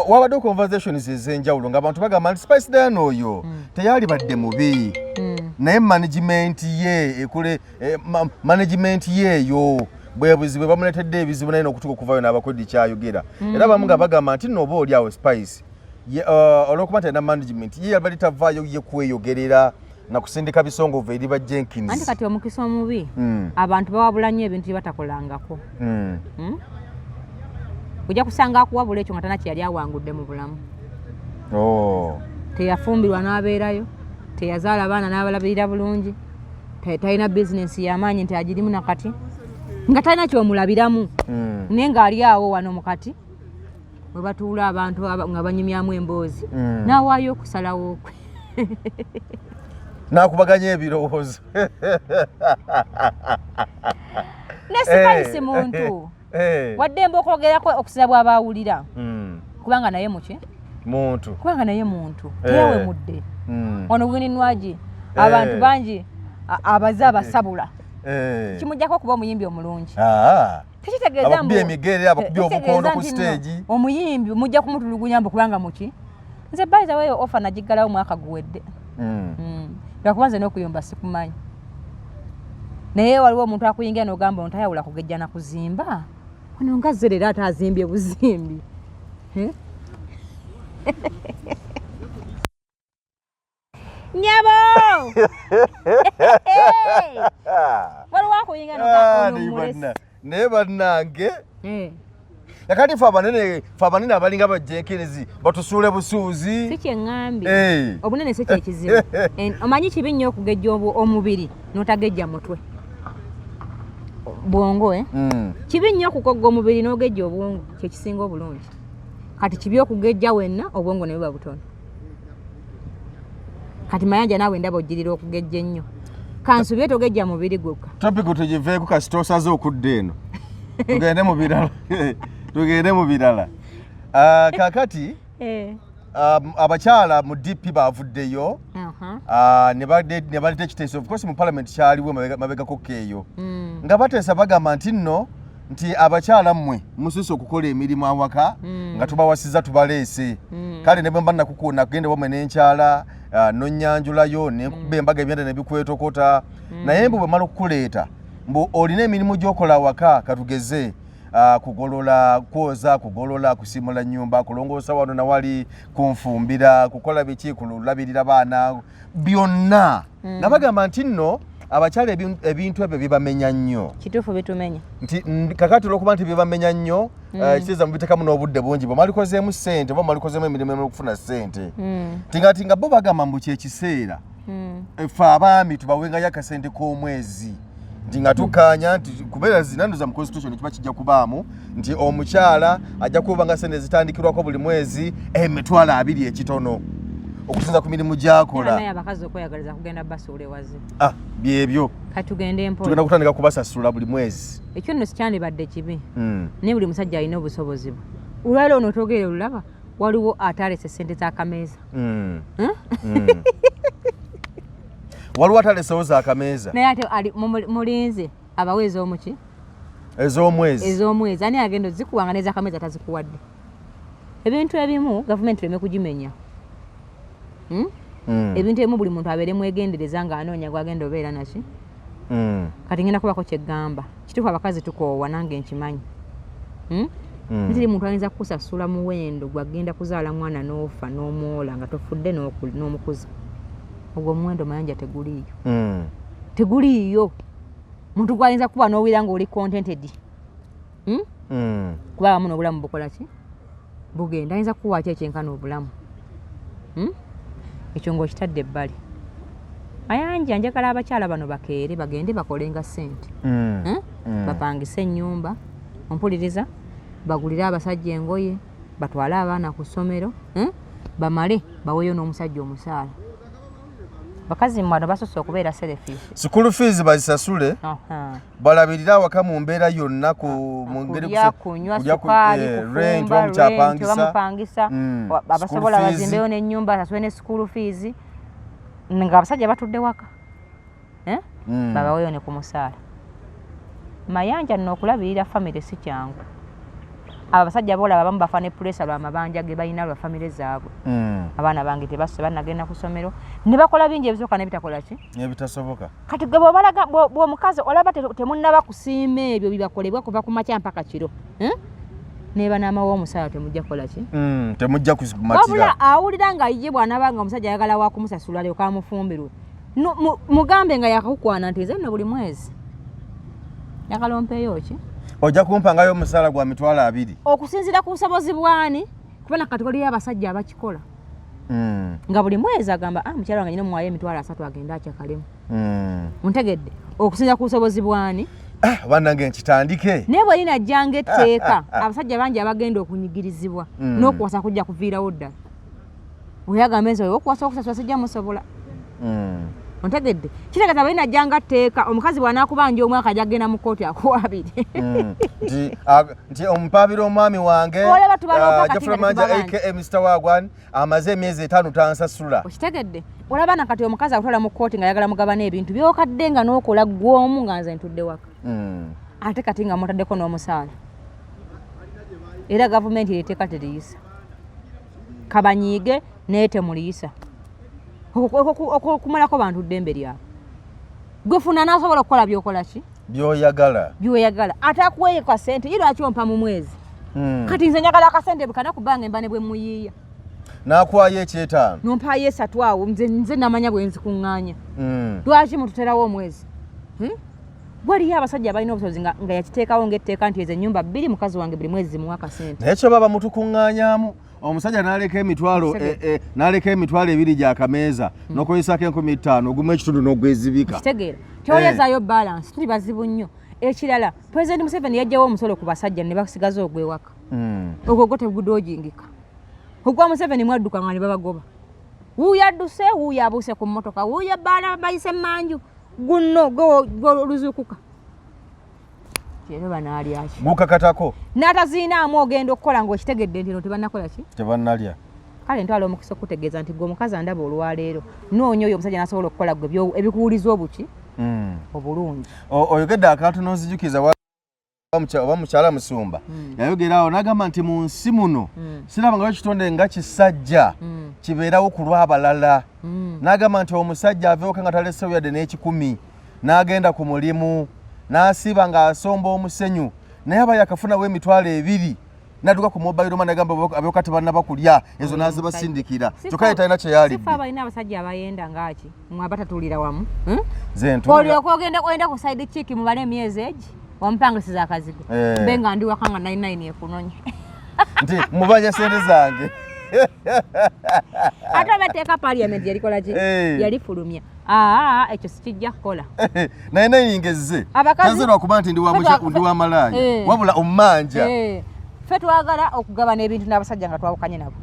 Wabadde conversations ez'enjawulo ng'abantu bagamba nti Spice Dana oyo teyali badde mubi. Naye management ye eyo bwe buzibu bamuletedde ebizibu naye n'okutuuka okuvayo n'abakoddi kyayogera. Era abamu nga bagamba nti nno oba oli awo Spice olw'okuba nti alina management ye yabali tavaayo ye kweyogerera na kusindika bisongovu eri ba Jenkins. Anti kati omukisa omubi abantu bawabula nnyo ebintu bye batakolangako. Ojja kusanga akuwabula ekyo nga tanakyeyali awangudde mu bulamu. Teyafumbirwa n'abeerayo, teyazaala baana n'abalabirira bulungi, talina bizinensi y'amaanyi nti agirimu nakati nga talina kyomulabiramu naye ng'ali awo wano mukati we batuula abantu nga banyumyamu emboozi n'awaayo okusalawo kwe n'akubaganya ebirowoozo. ne Spice muntu waddemba okwogerako okusiza bw'abaawulira kubanga naye muki muntu kubanga naye muntu teyawemudde ono bwininwagi abantu bangi abaze abasabula kimujjako okuba omuyimbi omulungi. Tekitegeeza mbu emigere abakubye obukondo ku stage omuyimbi mujja kumutulugunya mbu kubanga muki. Nze by the way offer nagiggalawo mwaka guwedde. Lwakubanza n'okuyomba sikumanyi. Naye waliwo omuntu akuyingira n'ogamba ontayawula kugejja na kuzimba. Ono nga zerera atazimbye buzimbi. Nyabo! Waliwo akuyingira n'ogamba naye bannange yakati fe abanene abalinga ba Jenkins batusuule busuuzi. Si kyeŋŋambye obunene si kyekizibu. Omanyi kibi nnyo okugejja omubiri n'otagejja mutwe bwongo kibi nnyo okukogga omubiri n'ogejja obwongo kyekisinga obulungi. Kati kibi okugejja wenna obwongo ne buba butono. Kati mayanja naawe ndaba ojjirira okugejja ennyo. Kansubye togejja mubiri gwokka. Topico tugiveeko kasita osaze okudda eno. Tugende mu birala. Kakati abakyala mu DP bavuddeyo ne baleta ekiteeso of course mu parliament kyaliwo mabegako keeyo nga bateesa bagamba nti abakyala mmwe mususse okukola emirimu awaka nga tubawasiza tubaleese kale ne bwe mba nakukuna kugenda bamwe n'enkyala nonnyanjulayo nekuba embaga ebyenda nebikwetokota naye mbu bwe mala okukuleeta mbu olina emirimu gy'okola awaka katugeze kugolola kwoza kugolola kusimula nyumba kulongoosa wano nawali kunfumbira kukola biki kulabirira baana byonna nga bagamba nti nno abakyala ebintu ebyo bibamenya nnyo kituufu bitumenya nti kakati olwokuba nti bibamenya nnyo kiteeza mubitekamu n'obudde bungi bwe malikozeemu ssente oba malikozeemu emirimu okufuna ssente tinga bo bagamba mbu kyekiseera ffe abaami tubawengayo akasente k'omwezi nti nga tukkaanya nti kubeera zinanduza mu constitution kiba kijja kubaamu nti omukyala ajja kuba nga sente zitandikirwako buli mwezi $20,000 ekitono okusinza ku mirimu gy'akola naye abakazi okweyagaliza kugenda basuula ewaze byebyo katugende mpola tugenda kutandika kubasasula buli mwezi ekyo nno sikyandibadde kibi naye buli musajja alina obusobozi bwe olwaleero onootogere olulaba waliwo atalese sente z'akameeza waliwo atalesewo z'akameeza naye ate mulinze abawe ez'omuki ez'omwezi ani agenda ozikuwanga n'ez'akameeza tazikuwadde ebintu ebimu gavumenti ereme kugimenya ebintu ebimu buli muntu abeere mwegendereza ng'anoonya gwagenda obeera naki kati ngenda kubako kyeggamba kituufu abakazi tukoowa nange nkimanyi ntiri muntu ayinza kukusasula muwendo gwagenda kuzaala mwana n'ofa n'omwola nga tofudde n'omukuza ogwo omuwendo mayanja teguliiyo muntu gwayinza kuba n'owira ng'oli contented kuba awamu n'obulamu bukola ki bugenda ayinza kukuwaaki ekyenkana obulamu ekyo ng'okitadde ebbali mayanja njagala abakyala bano bakeere bagende bakolenga ssente bapangise ennyumba ompuliriza bagulire abasajja engoye batwale abaana ku ssomero bamale baweeyo n'omusajja omusaala bakazi mwano basoose okubeera selfish school fees bazisasule balabirire awaka mu mbeera yonna kunywa sukaali kufumba abasobola bazimbeyo n'ennyumba asasule ne school fees nga abasajja batudde waka babaweeyo ne ku musaala mayanja nno okulabirira famire si kyangu abasajja boolaba abamu bafa ne puresa lwamabanja ge balina lwa famire zaabwe abaana bange tebasse banagenda ku ssomero ne bakola bingi ebisooka nebitakola ki ebitasoboka kati gwe bwobalaga bw'omukazi olaba temunnaba kusiima ebyo bibakolebwa kuva ku makya mpaka kiro neba n'amawa omusaala temujja kukola ki temujja kumatira wabula awulira nga ye bw'anaaba nga omusajja ayagala wakumusasula alyoka amufumbirwe mugambe nga yakakukwana nti nze nno buli mwezi yakala ompeeyo ki ojja kumpangayo omusaala gwa $20,000 okusinziira ku busobozi bwani kuba nakati waliyo abasajja abakikola nga buli mwezi agamba mukyala wange nyina muwayo $30,000 agenda akyakalemu ontegedde okusinziira ku busobozi bwani bannange nkitandike naye bwe linajjanga etteeka abasajja bangi abagenda okunyigirizibwa n'okuwasa kujja kuviirawo ddala oyagamba ensi oyo okuwasa okusasula sijja musobola ontegedde kitegeeza bwe linajjanga tteeka omukazi bw'anaakubanja omwaka ajja kgenda mu kkooti akuwabire nti omupaabira omwami wange Jeffrey Manja aka Mr. Wagwan amaze emyezi 5 tansasula okitegedde olaba nakati omukazi akutwala mu kkooti nga ayagala mugabana ebintu byokadde nga n'okola gw'omu nga nze ntudde waka ate kati nga mutaddeko n'omusaala era gavumenti eriteeka teriyisa kabanyiige naye temuliyisa okumalako bantu ddembe lyabwe gwefuna n'asobola okukola byokola ki byoyagala ate akuweeyo kasente ye lwaki ompa mu mwezi kati nze njagala akasente bwe kanakubanga embane bwe muyiiya n'akuwayo eky'etaano nompaayo 3 awo nze namanya bwe nzikuŋŋaanya lwaki mututerawo omwezi waliyo abasajja abalina obusobozi nga yakiteekawo ng'etteeka nti ezo ennyumba 2 mukazi wange buli mwezi zimuwa akasente naye kyo baba mutukuŋŋaanyaamu omusajja n'aleka emitwalo 2 gy'akameeza n'okozesako 15,000 ogumu ekitundu n'ogwezibika kitegeera tyoyezaayo balance tuli bazibu nnyo ekirala President Museveni yajjawo omusolo ku basajja ne basigaza ogwewaka ogwo tegudojingika ogwa Museveni mwadduka nga ne babagoba wuuyo adduse wuuyo abuuse ku mmotoka wuuyo baala bayise manju gunno goluzukuka kero banaalyaki gukakatako n'ataziinaamu ogenda okukola ng'okitegedde nti no tebanakola ki tebannalya kale ntwala omukisa okutegeeza nti gwe omukazi andaba olwaleero noonya oyo omusajja n'asobola okukola gwe ebikuwuliza obuki obulungi. Oyogedde akantu n'onzijukiza oba mukyala Musumba yayogera awo n'agamba nti mu nsi muno siraba nga ekitonde nga kisajja kibeerawo ku lw'abalala. N'agamba nti omusajja aveewo nga taleseewo yadde n'ekikumi n'agenda ku mulimu n'asiiba ng'asomba omusenyu naye aba yakafunawo emitwalo 2 n'adduka ku mobile money n'agamba ab'okati bannaba kulya ezo n'azibasindikira kyokka ye talina kye yaalidde. Sifa balina abasajja abayenda ngaaki mmwe abatatuulira wamu olyoka ogenda ku side chick mubale emyezi egi wampangisiza akazigo mbe nga ndi waka nga 99 ekunonye nti mubanya sente zange ate abateeka parliament yalikola ki yalifulumya ekyo sikijja kukola naye nayingezze tanzera okuba nti ndi w'amalaaya wabula omumanja ffe twagala okugabana ebintu n'abasajja nga twawukanye nabo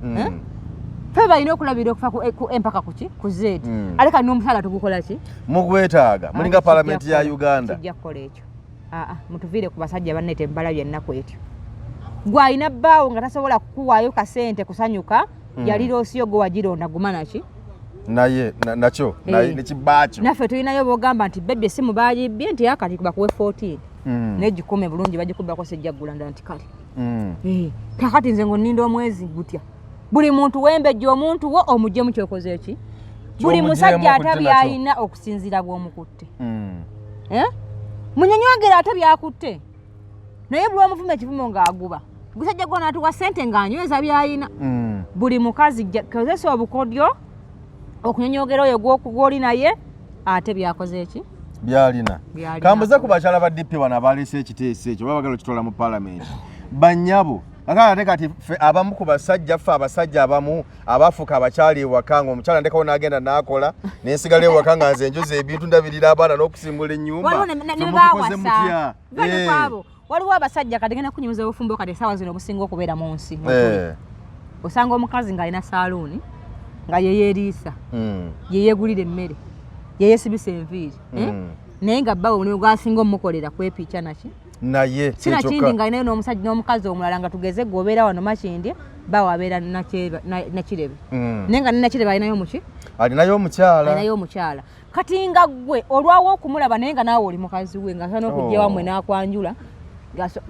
ffe balina okulabira okufa ku empaka kuki ku zedi aleka n'omusaala tugukola ki mugwetaaga mulinga palamenti ya Uganda kijja kukola ekyo mutuviire ku basajja banneeta embalabya ennaku etyo gwe alina bbaawo nga tasobola kukuwaayo kasente kusanyuka yalira osiyo gwe wagironda gumanaki naye nakyo nekibaakyo naffe tulinayo bogamba nti bebye essimu baagibbye nti akati bakuwe 14 negikume bulungi bagikubako sejjaggulanda nti kale kakati nze ngo nninda omwezi gutya buli muntu wembejja omuntu wo omuggyemu kyokoze eki buli musajja ate byalina okusinziira bw'omukutte munyonyogera ate byakutte naye buli omuvume ekivumo ng'aguba gusajja gwo n'atuwa ssente ng'anyweza byalina buli mukazi kozesa obukodyo okunyonyogera oyo gw'oli naye ate byakoze eki byalina. Kambuze ku bakyala ba DP wano abaleese ekiteeso ekyo babagala okitwala mu palamenti bannyabo akala kati abamu ku basajja ffe abasajja abamu abafuka abakyali ewaka nga omukyala ndekawo n'agenda n'akola n'ensigala ewaka nga nze njoza ebintu ndabirira abaana n'okusimbula ennyumba mutukoze mutya waliwo abasajja kati genda kunyumiza obufumbo kati essaawa zino obusinga okubeera mu nsi osanga omukazi ng'alina saaluuni nga yeyeeriisa yeyeegulira emmere yeyesibisa enviiri naye nga bbawe niwe gwasinga omukolera kwepiica naki naye sina kindi nga alinayo n'omusajja n'omukazi omulala nga tugeze gwe obeera wano makindi bawe abeera nakirebe naye nga nakirebe alinayo muki alinayo omukyala kati nga gwe olwawo okumulaba naye nga naawe oli mukazi we nga asobola n'okujja wamwe n'akwanjula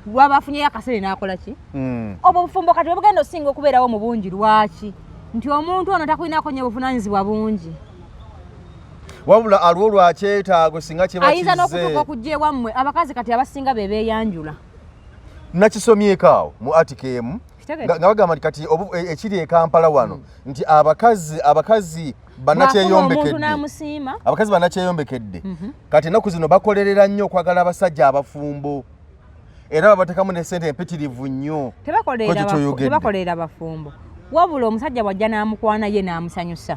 lwaba afunyeyo akaseera n'akola ki obwo obufumbo kati bwebugenda osinga okubeerawo mu bungi lwaki nti omuntu ono takulinako nnyo obuvunaanyizibwa bungi wabula aliwo lwakyetaago singa kiba ayinza n'okutuuka okujja ewammwe abakazi kati abasinga be beeyanjula nakisomyeko awo mu article emu nga bagamba nti kati ekiri e Kampala wano nti abakazi bannakyeyombekedde kati ennaku zino bakolerera nnyo okwagala abasajja abafumbo era babatekamu n'essente empitirivu nnyo tebakolerera bafumbo wabula omusajja bwajja n'amukwana ye n'amusanyusa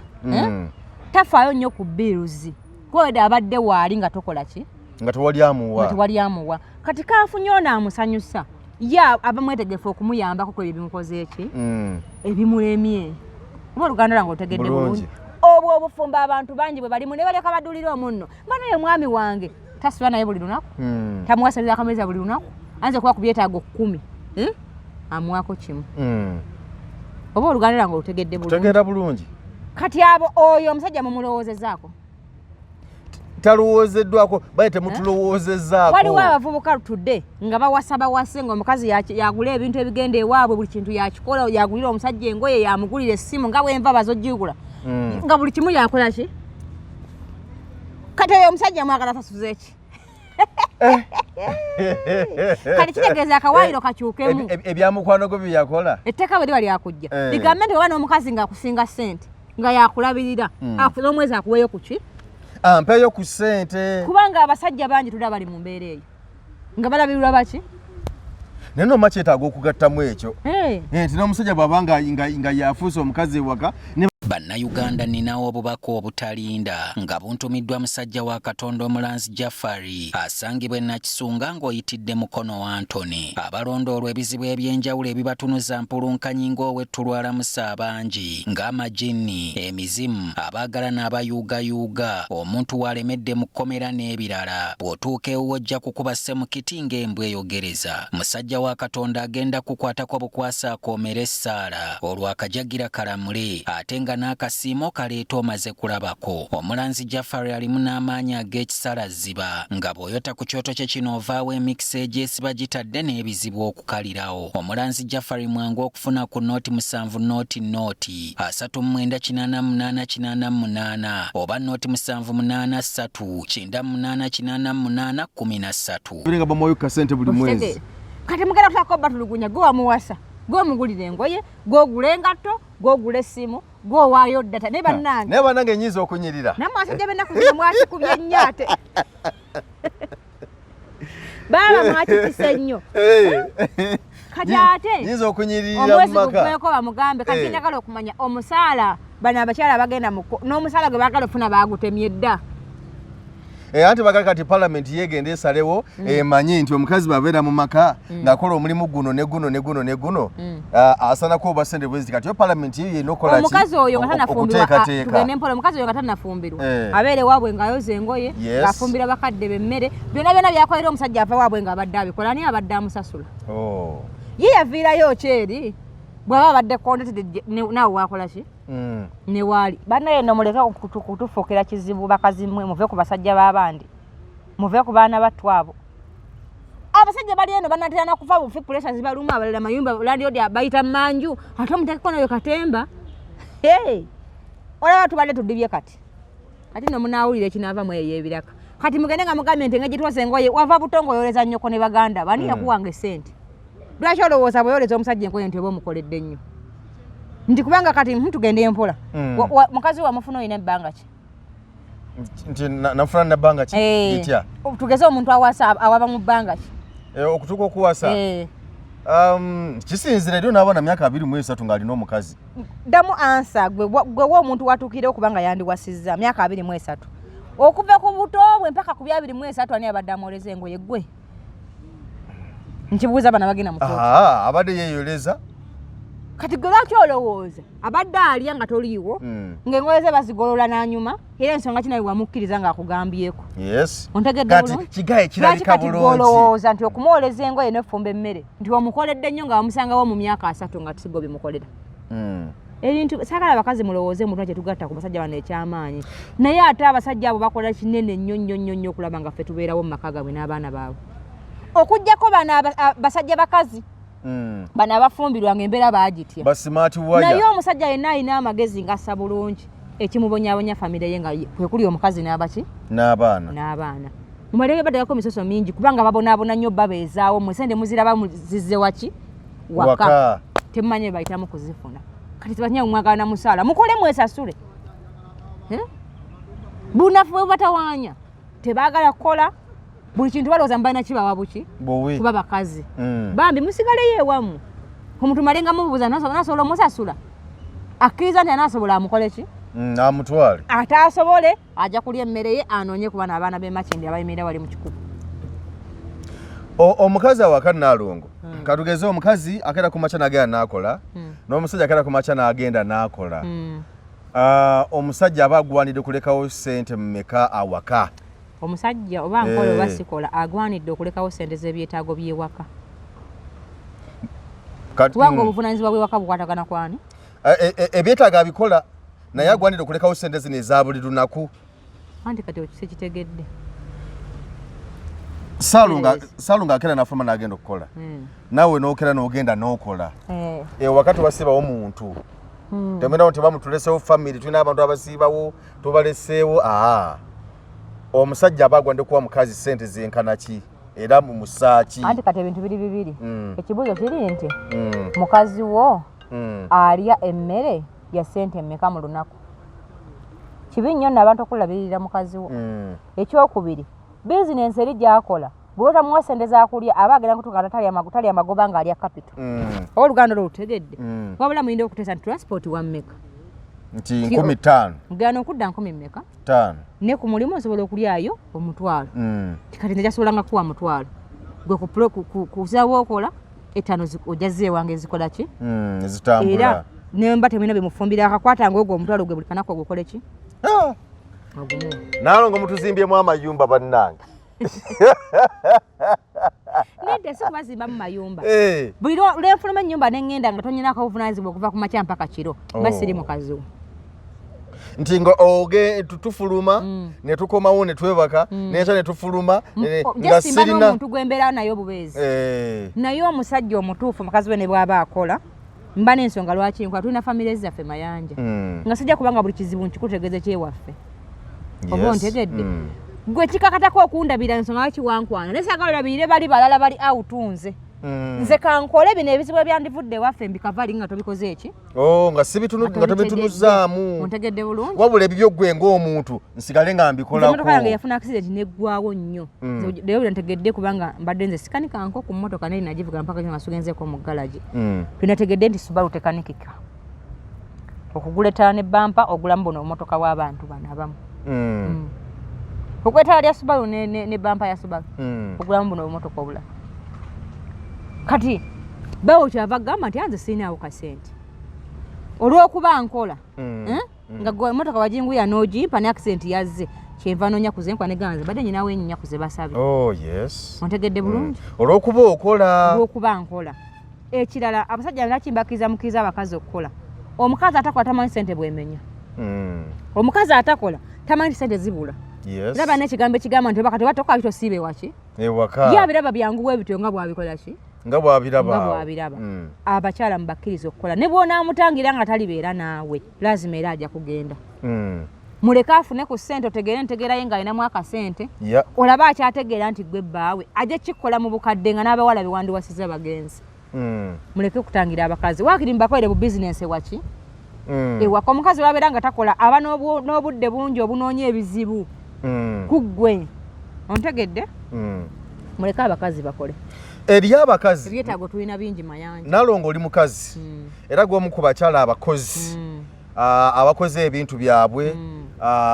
tafaayo nnyo ku biruzi kweda abadde waali nga tokola ki nga tewali amuwa kati kaafunye ono amusanyusa ya abamwetegefu okumuyambako kwebyo bimukoze eki ebimulemye oba oluganda lwange otegedde bulungi obwo obufumba abantu bangi bwe balimu ne baleka badulira omunno banaye mwami wange tasiba naye buli lunaku tamuwasalira akameza buli lunaku anze kuba ku byetaago 10 amuwako kimu oba oluganda lwange otegedde bulungi kati abo oyo omusajja mumulowoozezaako talowoozeddwako baye temutulowoozezaako waliwo abavubuka tudde nga bawase ng'omukazi yagula ebintu ebigenda ewaabwe buli kintu yakikola yagulira omusajja engoye yamugulira essimu nga bwenva bazogigula nga buli kimu yakola ki kati oyo omusajja mwagala tasuza eki kati kitegeeza akawaayiro kakyukemu ebyamukwano gwe byeyakola etteeka bwe liba lyakujja ligambe nti oba n'omukazi ng'akusinga ssente nga yakulabirira afuna omwezi akuweeyo ku ki ampeeyo ku ssente kubanga abasajja bangi tulaba bali mu mbeera eyo nga balabirirwa baki naye nooma kyetaaga okugattamu ekyo nti n'omusajja bw'aba nga yafuuse omukazi ewaka Bannayuganda ninawo obubaka obutalinda nga buntumiddwa musajja wa Katonda Omulanzi Jafari asangibwa Nakisunga ng'oyitidde Mukono wa Antony. Abalondoolwa ebizibu eby'enjawulo ebibatunuza mpulunkanyi ng'owetulwalamusa abangi ng'amajini, emizimu, abaagala n'abayuugayuuga, omuntu walemedde mu kkomera n'ebirala. Bw'otuuka ewuwo ojja kukuba ssemukiti ng'embwa eyogereza. Musajja wa Katonda agenda kukwatako bukwasa akoomera essaala olwo akajagira kalamule ate nga n'akasiimo kaleeta omaze kulabako. Omulanzi Jafari alimu n'amaanyi ag'ekisalazziba nga bw'oyota ku kyoto kye kino ovaawo emikisa egyesiba gitadde n'ebizibu okukalirawo. Omulanzi Jafari mwangu okufuna ku nooti 7 nooti 38888 oba nooti 783988813. Biringa bamoyo ka sente buli mwezi. Kati mugenda kutako batulugunya go muwasa. Go mugulire engoye, go gulengato, go gule essimu, go waayo data ne bannange. Ne bannange nyiza okunyirira. Namwasajja bena kuzina mwaki kubye nnyate. Baba mwaki kisenyo. Kati ate nyiza okunyirira omwezi gukweko bamugambe kati njagala okumanya omusaala bano abakyala bagenda n'omusaala gwe baagala ofuna baagutemye dda. Ate bagala kati parliament yegenda esalewo emanyi nti omukazi babeera mu maka ng'akola omulimu guno ne guno asana ko basende bwezi kati yo parliament ye enokola ki omukazi oyo nga tanafumbirwa tugende mpola omukazi oyo nga tanafumbirwa abeere waabwe ng'ayoza engoye ng'afumbira bakadde b'emmere byonna byakolera omusajja ava waabwe ng'abadde abikola ani abadde amusasula ye yaviirayo kyeri bw'aba abadde kondetedde naawe wakola ki ne waali bannaye no muleke kutufukira kizibu bakazi mmwe muve ku basajja b'abandi muve ku baana battu abo abasajja bali eno banatera na kufa bufi pressure zibaluma abalala mayumba landi odi abayita manju ate mutakiko nayo katemba ola tubale tudibye kati no munaawulire kinava mwe yebiraka kati mugende nga mugamente nga gitwose ngoye wava butongo yoleza nnyoko ne baganda bani yakuwanga sente lwaki olowooza bweyoleza omusajja enkoye nti oba omukoledde nnyo nti kubanga kati tugende empola mukazi wamufuna oyina ebbanga ki nti nafuna nebbanga ki gitya tugeze omuntu awaba mu bbanga ki okutuuka okuwasa kisinzira eri onaabona myaka 23 ng'alina omukazi ddamu ansa gwe omuntu watuukire okubanga yandiwasizza myaka 23 okuva ku buto bwe mpaka ku bya 23 ani abadde amwoleza engoye gwe nkibuuza bana bagenda mu kkooti abadde yeeyoleza kati gwe lwaki olowooza abadde alya nga toliiwo ng'engoye ze bazigolola n'anyuma era ensonga ki nawe wamukkiriza ng'akugambyeko ontegedde bulungi lwaki kati olowooza nti okumwoleza engoye n'effumba emmere nti wamukoledde nnyo nga wamusangawo mu myaka 3 nga tusigo bimukolera ebintu saagala abakazi mulowooze mutuna kye tugatta ku basajja bano ekyamaanyi naye ate abasajja abo bakola kinene nnyo okulaba nga ffe tubeerawo mu maka gaabwe n'abaana baabwe okujjako bano basajja bakazi bano abafumbirwa ng'embeera baagitya naye omusajja yenna alina amagezi ng'assa bulungi ekimubonyabonya famire ye nga kwe kuli omukazi n'abaki n'abaana mumalebe baddayako emisoso mingi kubanga babonaabona nnyo babeezaawo mwesende muziraba muzizze waki waka temumanyi bayitamu kuzifuna kati tebanya mwagala na musaala mukole mwesasule bunafu bwe batawaanya tebaagala kukola buli kintu balowooza mbalina kibawa buki kuba bakazi bambi musigaleyo ewamu omuntu malenga mubuuza nasobola omusasula akkiriza nti anaasobola amukole ki amutwale ate asobole ajja kulya emmere ye anoonye ku bana abaana b'emakindi abayimirira wali mu kikubu omukazi awaka Nalongo katugeze omukazi akera ku makya n'agenda n'akola n'omusajja akera ku makya n'agenda n'akola omusajja aba agwanidde kulekawo ssente mmeka awaka omusajja oba nkola oba sikola agwanidde okulekawo ssente z'ebyetaago by'ewaka kubanga obuvunaanyizibwa bw'ewaka bukwatagana kwani ebyetaago abikola naye agwanidde okulekawo ssente zino eza buli lunaku anti kati kitegedde Salunga akera nafuma n'agenda okukola naawe n'okera n'ogenda n'okola wakati wasiibawo muntu temwena nti bamutulesewo family tulina abantu abasiibawo tubaleseewo omusajja aba agwande kuwa mukazi ssente zenkana ki era mu musaaki anti kati ebintu biri bibiri ekibuuzo kiri nti mukazi wo alya emmere ya ssente mmeka mu lunaku kibi nnyo nno abantu okulabirira mukazi wo ekyokubiri bizinensi eri gy'akola bw'otamuwa ssente z'akulya aba agenda kutuuka talya amagoba ng'alya kapito oba oluganda olwo lutegedde wabula muyinza okuteesa nti transport wammeka nti 15 ngano okudda 10 mmeka 5 ne ku mulimu osobola okulyayo omutwalo kati nja solanga kuwa mutwalo gwe ku zawo okola etano ojaze wange zikola ki zitambula era nemba temina bimufumbira akakwata ngogo omutwalo gwe bulikanako gukole ki Nalongo mutuzimbyemu amayumba bannange nende si bazimba mu mayumba buli lwenfuluma ennyumba nengenda nga tonyina akabuvunaanyizibwa okuva ku makya mpaka kiro mba siri mukazi nti nga oge tutufuluma ne tukomawo ne twebaka n'ekya ne tufuluma nga sirina omuntu gwembeera nayo obubeezi naye omusajja omutuufu mukazi we ne bw'aba akola mba n'ensonga lwaki nkola tulina famire zaffe mayanja nga sijja kubanga buli kizibu nkikutegeeze kyewaffe oba ontegedde gwe kikakatako okundabira ensonga lwaki wankwana naye saagala olabirire bali balala bali awutunze nze kankole bino ebizibu ebyandivudde waffe mbikavali nga tobikoze eki nga sibitunuzaamu ontegedde bulungi wabula ebibyo ggwe ng'omuntu nsigale nga mbikolako emmotoka yange yafuna accident neggwawo nnyo leero bwe ntegedde kubanga mbadde nze sikanika ku mmotoka naye nagivuga mpaka nga sugenzeeko mu galagi binategedde nti Subaru tekanikika okugula ettala ne bampa ogulamu buno omumotoka w'abantu bano abamu okwetala lya Subaru ne bampa ya Subaru ogulamu buno obumotoka obula kati bawo kyava gamba nti anze sirinawo kasente olw'okuba nkola nga gwe emmotoka wajinguya n'ogimpa ne accident yazze kyenva noonyakuze nkwa ne ganze badde nyinawo enyakuze basabye ontegedde bulungi olw'okuba nkola ekirala abasajja nakimbakiriza mukiriza abakazi okukola omukazi atakola tamanyi sente bwemenya omukazi atakola tamanyi sente zibula raba n'ekigambo ekigamba nti obakati watoka bitosiibe waki yabiraba byangu bwebityo nga bwabikola ki nga bwabiraba abakyala mubakkiriza okukola ne bw'onaamutangira nga talibeera naawe lazima era ajja kugenda muleke afune ku ssente otegeere ntegeerayo ng'alinamu akasente olaba akyategeera nti gwe bbaawe ajja kikola mu bukadde nga n'abawala bewandiwasiza bagenzi muleke okutangira abakazi waakiri mubakolere bu bizinesi waki ewaka omukazi wabeera nga takola aba n'obudde bungi obunoonya ebizibu kuggwe ontegedde muleke abakazi bakole eri abakazi ebyetaago tulina bingi mayanja Nalongo oli mukazi era gw'omu ku bakyala abakozi abakoze ebintu byabwe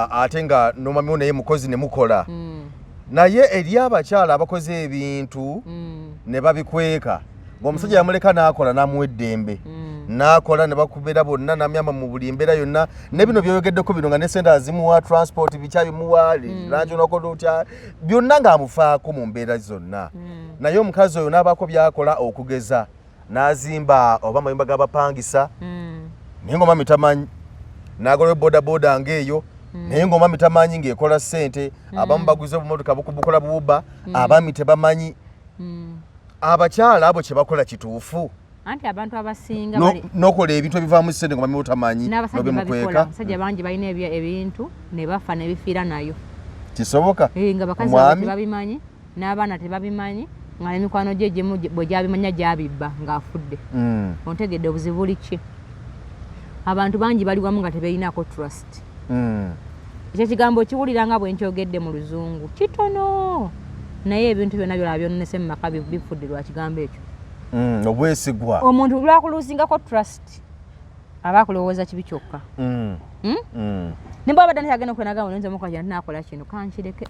ate nga nomamiwo naye mukozi ne mukola naye eri abakyala abakoze ebintu ne babikweka ng'omusajja yamuleka n'akola n'amuwa eddembe n'akola ne bakubera bonna n'amyama mu buli mbeera yonna ne bino byoyogeddeko bino nga ne sente azimuwa transport bikyabimuwa langi n'okola otya byonna ng'amufaako mu mbeera zonna naye omukazi oyo n'abaako byakola okugeza n'azimba oba amayumba g'abapangisa naye ng'omami tamanyi n'agolayo bodaboda ng'eyo naye ng'omami tamanyi ng'ekola ssente abamu baguze obumotoka bukubukola buuba abami tebamanyi abakyala abo kye bakola kituufu anti abantu abasinga n'okola ebintu ebivaamu ssente ng'omami otamanyi nobemukweka abasajja bangi balina ebintu ne bafa ne bifiira nayo kisoboka nga bakazi abo tebabimanyi n'abaana tebabimanyi nga n'emikwano gye gimu bwe gyabimanya gyabibba ng'afudde ontegedde obuzibu buli ki abantu bangi bali wamu nga tebeyinako trust ekyo ekigambo kiwulira nga bwe nkyogedde mu luzungu kitono naye ebintu byonna byolaba byononese mu maka bifudde lwa kigambo ekyo obwesigwa omuntu lwakulusingako trust aba akulowooza kibi kyokka ne bwaba dani agenda okwenagamba oyinza omukola kino nakola kino kankireke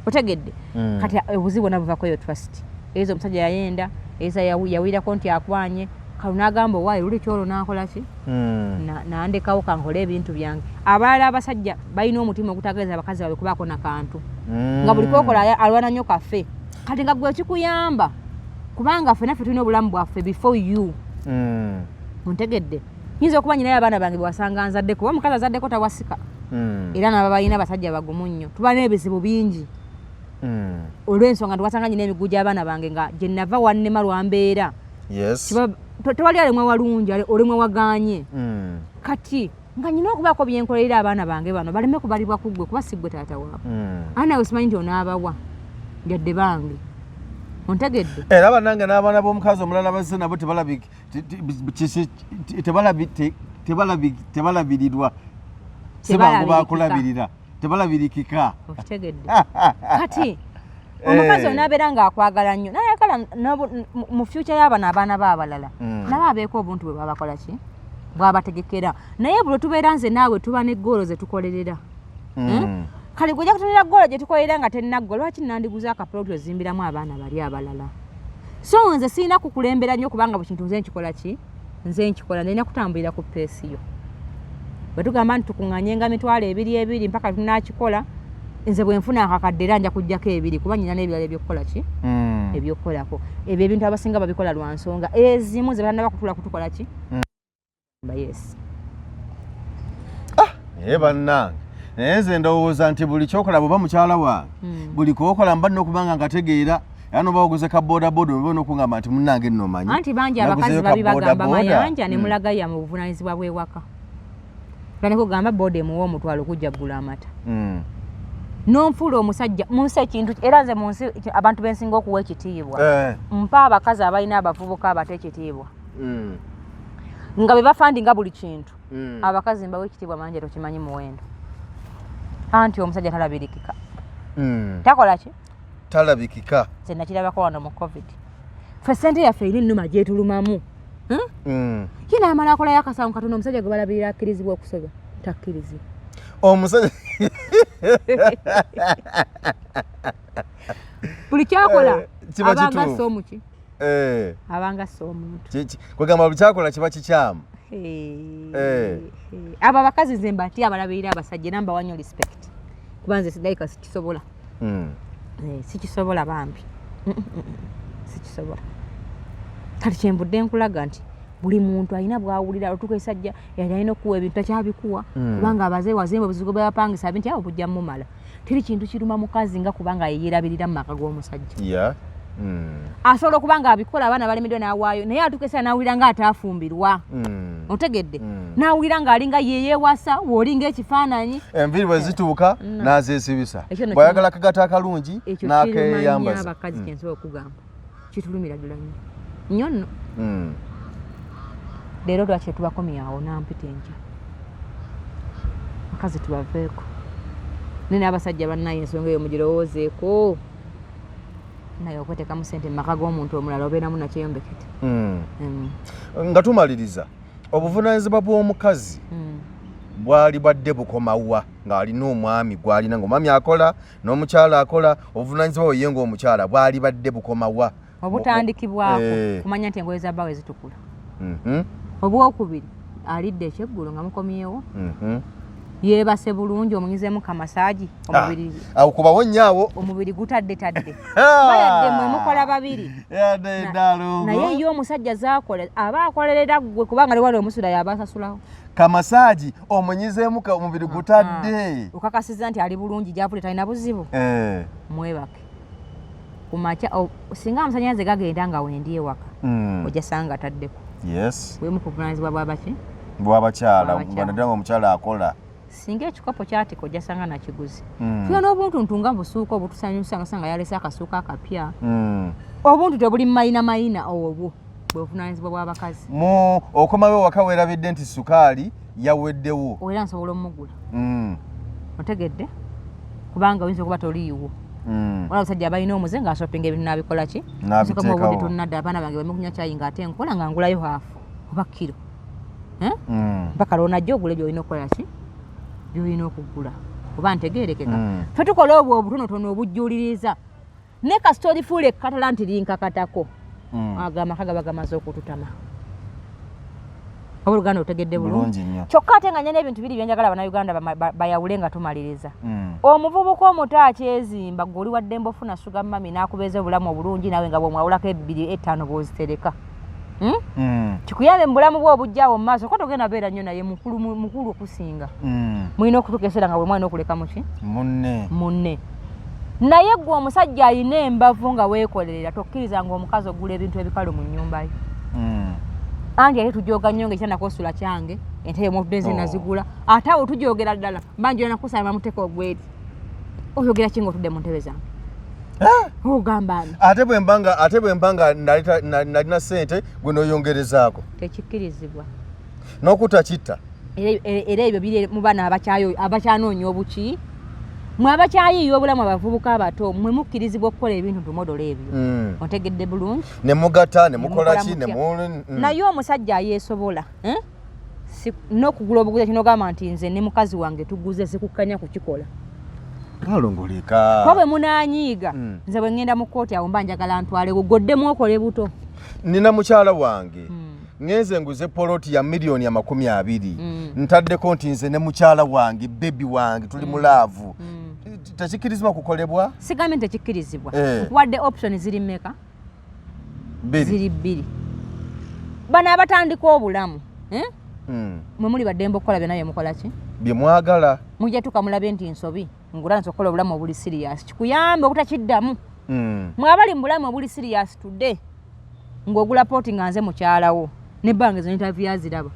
otegedde kati obuzibu bwonna buvako eyo trust ezo omusajja yayenda eza yawirako nti akwanye kalu n'agamba owaayi luli kyolwo n'akola ki nandekawo kankole ebintu byange abalala abasajja balina omutima ogutageeza abakazi baabwe kubaako nakantu nga buli kokola alwana nnyo kaffe kati nga gwe kikuyamba kubanga ffe naffe tulina obulamu bwaffe before you ontegedde nyinza okuba nyinayo abaana bange bewasanga nzadde kuba omukazi azaddeko tawasika era naba balina abasajja bagumu nnyo tuba n'ebizibu bingi olw'ensonga tuwasanga nyina emiguu gy'abaana bange nga gye nava wannema lwambeera tewali alemwa walungi olemwa waganye kati nga nyina okubaako byenkolerera abaana bange bano baleme kubalibwa ku ggwe kuba si ggwe taata waabwe anawe simanyi nti onaabawa yadde bange ontegedde era banange n'abaana b'omukazi omulala bazze nabo tebalabirirwa sibangu bakulabirira tebalabirikika okitegedde kati omukazi onaabeera ng'akwagala nnyo nayagala mu fyuca y'abano abaana b'abalala nabo abeeko obuntu bwe babakola ki bw'abategekera naye bwe tubeera nze naawe tuba ne goolo ze tukolerera kale gwe kutonera goolo gye tukolerera nga tenna goolo lwaki nandiguza akapoloti ozimbiramu abaana bali abalala so nze sirina kukulembera nnyo kubanga bwe kintu nze nkikola ki nze nkikola nina kutambulira ku peesi yo bwe tugamba nti tukuŋŋanyenga mitwalo ebiri mpaka tunakikola nze bwe nfuna akakadde era nja kujjako ebiri kuba nyina n'ebirala ebyokukola ki ebyokukolako ebyo ebintu abasinga babikola lwa nsonga ezimu ze banaba kutula kutukola ki yes bannange naye nze ndowooza nti buli kyokola bw'oba mukyala wange buli kwokola mba nina okubanga ngategeera era noba oguze ka boodabooda oba n'okungamba nti munnange nno omanyi anti bangi abakazi babi bagamba mayanja ne mulagaya mu buvunaanyizibwa bw'ewaka ne kugamba booda emuwa omutwalo okujja ggula amata n'onfuula omusajja mu nsi ekintu era nze mu nsi abantu bensinga okuwa ekitiibwa mpa abakazi abalina abavubuka abata ekitiibwa nga bwe bafandinga buli kintu abakazi mbawa ekitiibwa manje tokimanyi muwendo anti omusajja talabirikika takola ki talabikika nze nakirabako wano mu covid fe sente yaffe eri nnuma gyetulumamu ye naamala akolayo akasawo katono omusajja gwe balabirira akkirizibwa okusoba takkirizibwa omusajja buli kyakola abanga soomuki abanga soomuntu kwegamba buli kyakola kiba kikyamu abo abakazi nze mbati abalabirira abasajja namba wanyo respect kuba nze sidaika sikisobola sikisobola bambi sikisobola kati kyembudde nkulaga nti buli muntu alina bwawulira otuka esajja yali alina okuwa ebintu takyabikuwa kubanga abazee wazembe obuzigo bwebapangisa binti awo bujja mumala teri kintu kiruma mukazi nga kubanga yeerabirira mu maka g'omusajja asobola okubanga abikola abaana balemeddwa n'awaayo naye atuka esajja n'awulira nga ataafumbirwa otegedde n'awulira ng'alinga yeyeewasa w'olinga ekifaananyi enviiri bwe zituuka n'azeesibisa bw'ayagala akagata akalungi n'akeeyambaza abakazi kyensobola okugamba kitulumira ddala nnyo nno leero lwaki tubakomyawo nampita enja bakazi tubaveeko nene abasajja bannaye ensonga eyo mugirowoozeeko naye okweteekamu sente mu maka g'omuntu omulala obeeramu nakyeyombekete nga tumaliriza obuvunaanyizibwa bw'omukazi bwali bwadde bukomawa ng'alina omwami gwalina ng'omwami akola n'omukyala akola obuvunaanyizibwa bwe ye ng'omukyala bwali badde bukomawa obutandikibwako kumanya nti engoye za bbaawe zitukula obwokubiri alidde ekyeggulo nga mukomyewo yeebase bulungi omunyizeemu kamasaaji omubiri awo kubawo nnyawo omubiri gutadde bayadde mwe mukola babiri naye ye omusajja zaakola aba akolerera ggwe kubanga liwali omusula yabasasulawo kamasaaji omunyizeemu omubiri gutadde okakasiza nti ali bulungi gyavule talina buzibu mwebake kumakya singa amasannyalaze gagenda nga wendi ewaka ojasanga ataddeko bwemu kuvunaanyizibwa bwabaki bw'abakyala naddala nga omukyala akola singa ekikopo kyatika ojasanga nakiguzi tuya n'obuntu ntunga busuuka obutusanyusanga yalese akasuuka akapya obuntu tebuli mayina obwo bwebuvunaanyizibwa bw'abakazi okomawo waka weerabidde nti sukaali yaweddewo era nsobola omugula otegedde kubanga oyinza okuba toliiwo wala abasajja balina omuze ng'ashoppinga ebintu n'abikola ki obudde tonnadda abaana bange bamukunywa kyayi ng'ate nkola nga ngulayo haafu oba kiro mpaka lwonajja ogula byolina okukola ki byolina okugula oba ntegeerekeka fe tukola obwo obutonotono obujjuliriza ne kasita olifuula ekkatala nti linkakatako amaka gaba gamaze okututama obooluganda otegedde bulungi kyokka ate nga nyene ebintu biri byenjagala bannayuganda bayawule nga tumaliriza omuvubuka omuto akyezimba gwe oli wadde mbofuna suga mami n'akubeeza obulamu obulungi nawe nga bwomwawulako 2-5 bwozitereka kikuyambe mu bulamu bwe obujjaawo mu maaso ko togenda beera nnyo naye mukulu okusinga mulina okutuuka eseera nga bwe mwalina okuleka muki munne naye gwe omusajja alina embavu nga weekolerera tokkirizanga omukazi ogula ebintu ebikalu mu nnyumba ye anti ate tujooga nnyo nga ekyanako osula kyange ente yomutudde nazigula ate awo tujoogera ddala mbanjira nakusaba muteeka ogweri oyogera ki ng'otudde mu ntebe zange ogamba ate bwe mbanga nalina ssente gwe n'oyongerezaako tekikkirizibwa n'okutakitta era ebyo biri mu baana abakyanoonya obuki mwe abakyayiiya obulamu abavubuka abato mwe mukkirizibwa okukola ebintu tumodolo ebyo otegedde bulungi ne mugata ne mukola ki naye omusajja ayeesobola n'okugula obuguza kino gamba nti nze ne mukazi wange tuguze sikukanya kukikola alongoleka kwa bwe munaanyiiga nze bwe ngenda mu kkooti awo mba njagala ntwale gugoddemu okole buto nina mukyala wange ngenze nguze poloti ya milioni ya 20 ntaddeko nti nze ne mukyala wange bebi wange tuli mu laavu tekikirizibwa kukolebwa sigambe tekikirizibwa nkuwadde option ziri mmeka ziri 2 bano abatandika obulamu mwe muli baddembe okukola byonna byemukola ki byemwagala mujja tukamulabe nti nsobi ngula nti okukola obulamu obuli serious kikuyambe obutakiddamu mwabali mu bulamu obuli serious today ng'ogula pooti nga nze mukyalawo nebbanga ezo interview aziraba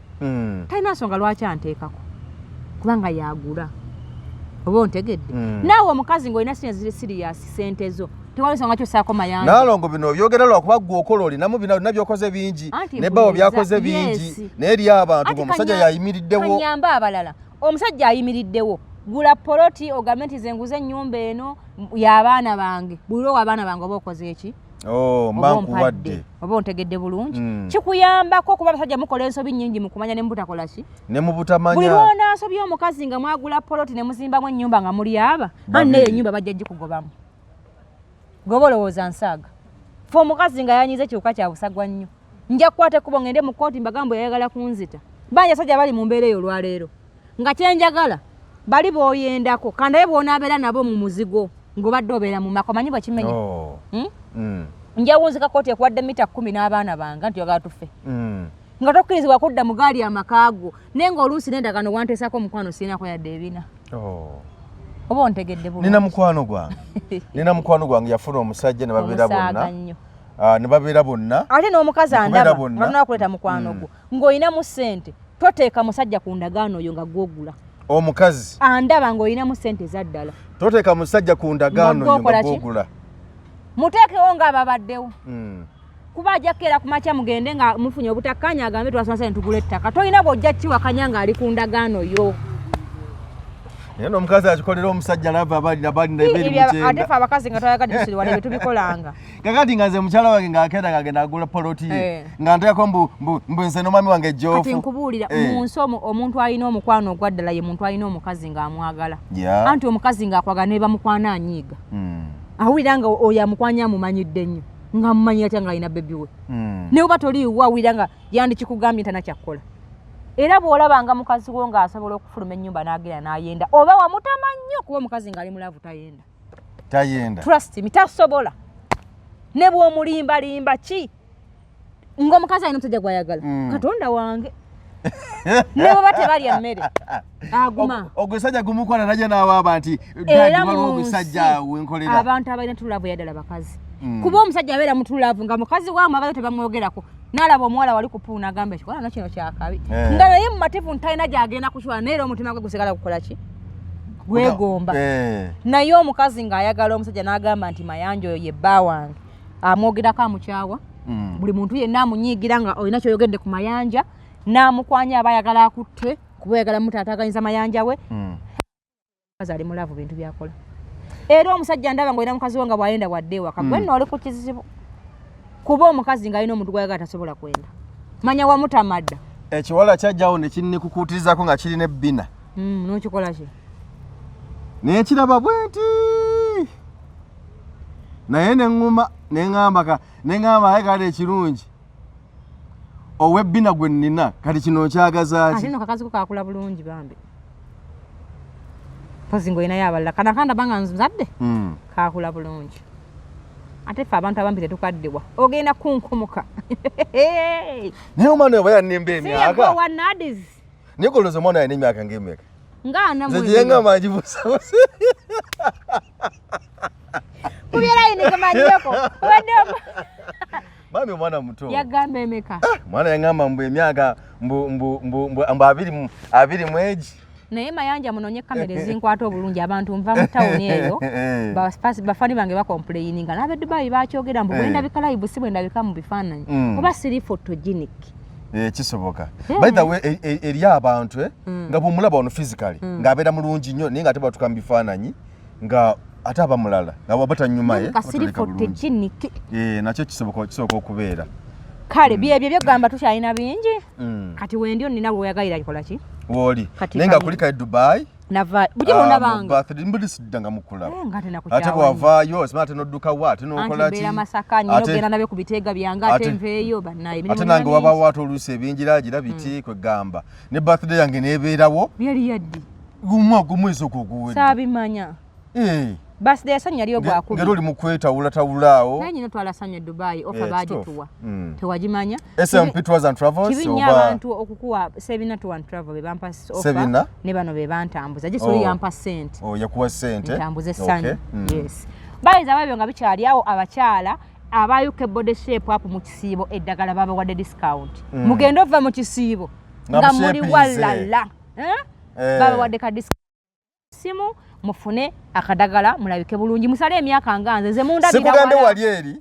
talina nsonga lwaki anteekako kubanga yagula oba ontegedde naawe omukazi ng'olina sinya ziri serious sente zo tewali nsonga kyossaako mayanja Nalongo bino byogera lwakuba ggwe okola olinamu bina byokoze bingi nebbawo byakoze bingi naye eri abantu ng'omusajja yayimiriddewo kanyamba abalala omusajja ayimiriddewo gula poloti ogambe nti ze nguze ennyumba eno y'abaana bange buliro abaana bange oba okoze eki mba nkuwadde oba ontegedde bulungi kikuyambako kuba abasajja mukola ensobi nnyingi mu kumanya ne mubutakola ki ne mu butamanya buli lwonaasobya omukazi nga mwagula poloti ne muzimbamu ennyumba nga muli aba anneeyo ennyumba bajja gikugobamu goba olowooza nsaaga fe omukazi nga yanyize kiwuka kya busagwa nnyo nja kukwata ekkubo ngende mu kkooti mbagambo yayagala kunzita banja abasajja bali mu mbeera eyo olwaleero nga kyenjagala bali b'oyendako kandaye bw'onaabeera nabo mu muzigo ng'obadde obeera mu maka omanyi bwekimenya njawunzika kkooti ekuwadde mita 10 n'abaana bange nti oyagala tufe nga tokkirizibwa kudda mu gaali amakaago naye ng'oluusi n'endagano wanteesako omukwano siinako yadde ebina oba ontegedde bulungi nina mukwano gwange yafuna omusajja ne babeera bonna ate n'omukazi andaba nga tunakuleeta mukwano gwo ng'olinamu ssente toteeka musajja ku ndagaano oyo nga gwogula omukazi andaba ng'olinamu ssente ezaddala toteeka musajja ku ndagaano oyo nga gwogula muteekewo ng'ababaddewo kuba ajja kukeera ku makya mugende nga mufunye obutakkanya agambe twasoma tugula ettaka tolina bw'ojja kiwakanya ng'ali ku ndagaano yo naye n'omukazi akikolera omusajja lava ate fe abakazi nga twayagadde tusiriwane bye tubikolanga kakati nga nze mukyala wange ng'akeera ng'agenda agula poloti ye nga nteekako mbu nze n'omwami wange jjoofu kati nkubuulira mu nsi omuntu alina omukwano ogwaddala ye muntu alina omukazi ng'amwagala anti omukazi ng'akwagala ne bamukwana anyiiga awulira nga oyo amukwanya amumanyidde nnyo nga mumanyira atya ng'alina bebi we naye oba toliiwo awulira nga yandikikugambye tanakyakukola era bw'olabanga mukazi wo ng'asobola okufuluma ennyumba n'agenda n'ayenda oba wamutama nnyo kuba omukazi ng'ali mulaavu tayenda trust me tasobola ne bw'omulimbalimba ki ng'omukazi alina omusajja gw'ayagala katonda wange ne bwe tebalya mmere aguma ogusajja gumukwana najja n'awaaba nti waliwo omusajja wenkolera abantu abalina tulaavu yaddala bakazi kuba omusajja abeera mutulaavu nga mukazi wamwagala tebamwogerako n'alaba omuwala wali kupuuna agamba ekikolwa na kino kyakabi nga naye mumativu ntalina gyagenda kukiwala naye era omutima gwe gusigala gukola ki gwegomba naye omukazi ng'ayagala omusajja n'agamba nti mayanja oyo ye bba wange amwogerako amukyawa buli muntu yenna amunyiigira nga olina kyoyogedde ku mayanja n'amukwanya aba ayagala akutte kuba oyagala mutaataganyiza mayanja we mukazi ali mulaavu bintu byakola era omusajja ndaba ng'olina mukazi wo nga bw'ayenda wadde ewaka gwe nno oli ku kizibu kuba omukazi ng'alina omuntu gw'ayagala tasobola kwenda manya wamutamadda ekiwala kyajjawo ne kinnikukuutirizako nga kirina ebbina n'okikola ki naye kiraba bwenti naye neŋŋuma neŋŋamba aye kale ekirungi ow'ebbina gwe nnina kati kino okyagaza ki ate no kakazi ko kaakula bulungi bambi pozi ng'olinayo abalala kanakanda banga nzadde kaakula bulungi ate ffe abantu abambi tetukaddewa ogenda kunkumuka naye omwana oyo oba yanimba emyaka wanadis naye kolooza omwana yalina emyaka ng'emeka ngaanamu nze gyenga mangibusabusi kubyerayinigamanyeko waddemu mami omwana muto yagamba emeka mwana yaŋŋamba mbu emyaka mbu 20 naye mayanja munoonye kamera ezinkwata obulungi abantu nva mu tawuni eyo bafani bange bakompuleyininga n'ab'e Dubai bakyogera mbu bwendabika live si bwendabika mu bifaananyi oba siri photogenic kisoboka by the way eri abantu nga bw'omulaba ono physically ng'abeera mulungi nnyo naye ng'ate batuka mu bifaananyi nga ate abamulala nga wabata nnyuma ye nakyo kisoboka okubeera kale byebyo byogamba tukyalina bingi kati wendio nina bweyagayira kikola ki woli nenga kulika Dubai nava bujibona banga birthday mbuli sidanga mukula ngate nakuchawa ate bwavaayo smart no duka wati no kola ki ate masakanyi no genda nabe kubitega byanga ate nveyo banaye ate nange waba watu oluse binjira gira biti kwe gamba ne birthday yange nebeerawo byali yaddi gumwezo kuguwe sabimanya birthday yasanya liyo gwa kubi ngero limukweta ulatawulao nanyi no twala sanya Dubai ofa badituwa tewajimanya SMP Tours and Travels kibinya abantu okukuwa Sebina Tour and Travel bebampa offer ne bano bebantambuza gisoli yampa sente yakuwa sente ntambuze sanya yes bayiza babyo nga bikyali awo abakyala abayuke body shape hapo mu kisibo eddagala baba wadde discount mugendo ova mu kisibo nga muri walala baba wadde ka discount simu mufune akadagala mulabike bulungi musale emyaka nganze ze munda bila sikugambe wali eri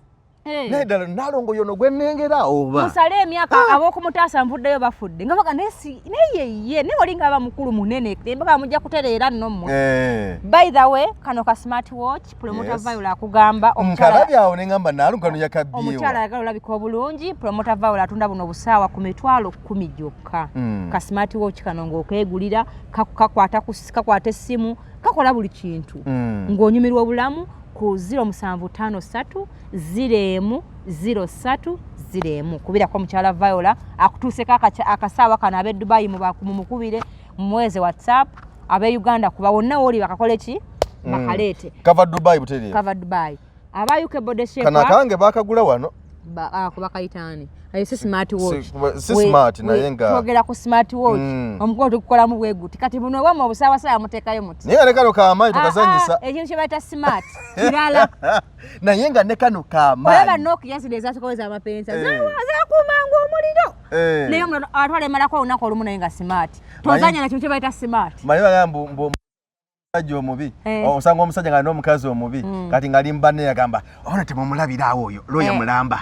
nedala nalongo yono gwenengera oba musale emyaka aboko mutasa mvuddeyo bafudde ngabaka nesi neye ne walinga aba mukulu munene tembaka mujja kutereera nnomwe by the way kano ka smart watch promoter Viola akugamba omukyala byawo nengamba nalongo kano yakabbiyo omukyala yagala olabika obulungi promoter Viola atunda buno busaawa ku mitwalo 10 gyokka ka smart watch kano ng'okegulira kakwata essimu kakola buli kintu ng'onyumirwa obulamu ku 0753 03 kubira kwa mukyala Viola akutuuseko akasaawa kano abe Dubai mumukubire mweze WhatsApp abe Uganda kuba wonna woli bakakola ki bakalete kava Dubai butere kava Dubai abayuke body shape kana kange bakagula wano kuba kayitani ayo smart watch smart nayenga togera ku smart watch omukono tukukola mu bweguti kati buno wamwe obusawa saa mutekayo muti naye kano kamayi tukazanyisa ekintu kyebayita smart kirala nayenga ne kano kamayi olaba Nokia zile zasokoza amapensa zakumanga omuliro naye omuntu atwale malako olunaku olumu naye nga smart tozanya na kintu kyebayita smart mayiba yambu ajo omubi osanga omusajja nga n'omukazi omubi kati nga limbane yagamba ona temumulabira awo oyo loya mulamba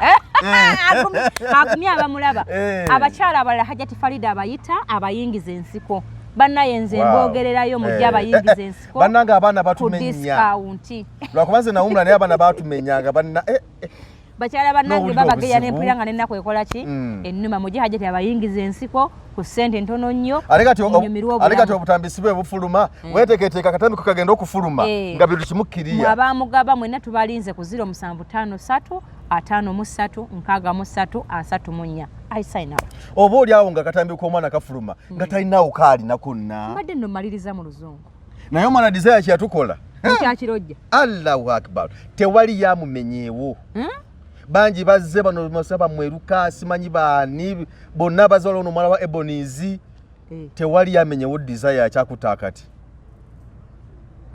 akumya abamulaba abakyala abalala Hajati Farida abayita abayingiza ensiko bannaye nze mbogererayo mujja abayingiza ensiko bannanga abaana batumenya lwakubanze nawumula naye abaana batumenyanga banna bakyala bannange babageya n'empira nga nennaku ekola ki ennuma mujje Hajati abayingiza ensiko ku ssente ntono nnyo alegati obutambisi bwe bufuluma weteketeeka akatambi kukagenda okufuluma nga buli kimukkiriya abamugaba mwenna tubalinze ku 0753 53 I sign up oba oli awo nga akatambi k'omwana kafuluma nga talinawo kaalina konna mbadde nno maliriza mu luzungu naye omwana desire kyeyatukola kyakirojja Allahu akbar tewali yamumenyeewo banji bazze bano masaba mweruka simanyi baani bonna bazola ono mwala wa Ebonizi tewali yamenyewo desire kyakutakati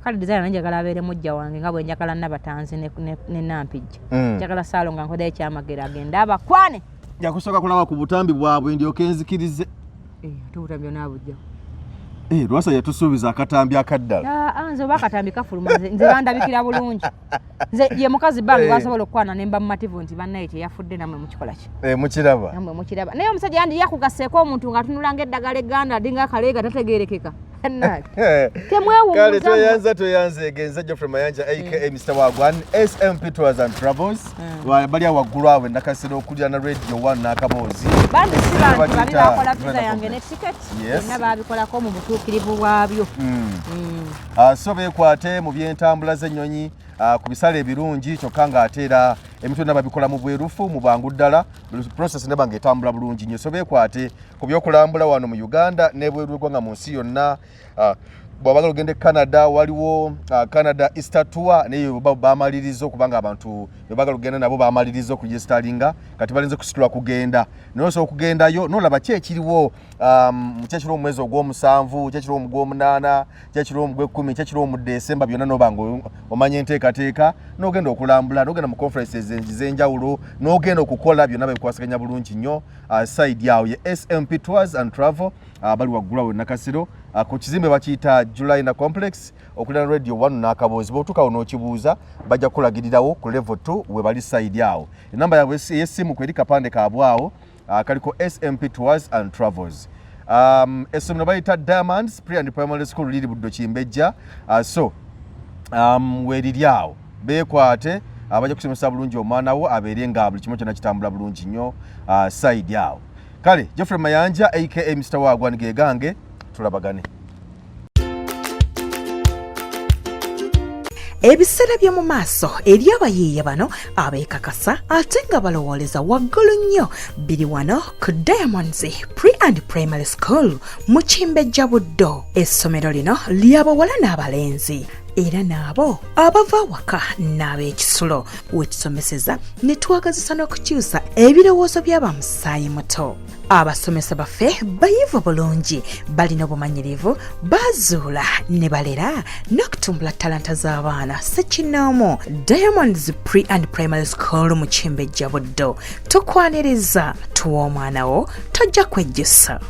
kale desire nanjagala abeere mujja wange nga bwe njagala Nabatanzi ne Nampijja njagala Saalo nga nkodayo ekyamagero agenda abakwane njakusooka kulaba ku butambi bwabwe ndyoke nzikirize ate obutambi onabujja Lwasa yatusuubiza akatambi akaddala nze oba akatambi kafuluma nze bandabikira bulungi nze ye mukazi bange basobola okukwana nemba mumativu nti bannaye kyeyafudde namwe mukikola ki mukiraba namwe mukiraba naye omusajja yandi yakugaseeko omuntu ng'atunulanga eddagala egganda adinga akaleega tategeerekeka kale toyanze egenza Geoffrey Mayanja aka Mr. Wagwan SMP Tours and Travels bali awaggulu awo nakasira okulira na Radio 1 n'akaboozi bandi si bantu bali bakola visa yange ne ticket bonna babikolako mu butuukirivu bwabyo so beekwate mu byentambula z'ennyonyi ku bisale ebirungi kyokka ng'ate era emitwe nababikola mu bwerufu mu bwangu ddala process ne bange etambula bulungi nnyo so beekwate ku byokulambula wano mu Uganda n'ebweru eggwanga mu nsi yonna bw'abagala ogende Canada waliwo Canada Easter Tour naye bamaliriza okubanga abantu bebagala ogenda nabo bamaliriza okuregistaringa kati balinze kusitula kugenda naye so okugendayo nolaba kyekiriwo kyekiriwo mu mwezi ogw'omusanvu kyekiriwo mu gw'omunaana kyekiriwo mu gw'ekkumi kyekiriwo mu December byonna nobanga omanye enteekateeka n'ogenda okulambula n'ogenda mu conferences ez'enjawulo n'ogenda okukola byonna babikuwasaganya bulungi nnyo side yawo ye SMP Tours and Travel bali waggulu awo nakasiro ku kizimbe bakiyita July na Complex okulira Radio 1 n'akaboozi bw'otuuka awo n'okibuuza bajja kulagirirawo ku level 2 we bali side yawo enamba yaabwe ey'essimu kweri kapande kaabwawo kaliko SMP Tours and Travels essomero bayita Diamonds Pre and Primary School liri Buddo Kimbejja so weeriri awo beekwate abajja kusomesa bulungi omwana wo abeere nga buli kimu kyonna kitambula bulungi nnyo side yawo kale Geoffrey Mayanja aka Mr. Wagwan gegange tulabagane. Ebiseera by'omu maaso eri abayiiya bano abeekakasa ate nga balowooleza waggulu nnyo biri wano ku Diamonds Pre and Primary School mu Kimbejja Buddo. Essomero lino ly'abawala n'abalenzi era naabo abava waka n'ab'ekisulo wekisomeseza ne twagazisa n'okukyusa ebirowoozo by'abamusaayi muto. Abasomesa baffe bayivu bulungi balina obumanyirivu bazuula ne balera n'okutumbula talanta z'abaana ssekinnoomu. Diamonds Pre and Primary School mu Kimbejja Buddo tukwaniriza tuwa omwana wo tojja kwejjusa.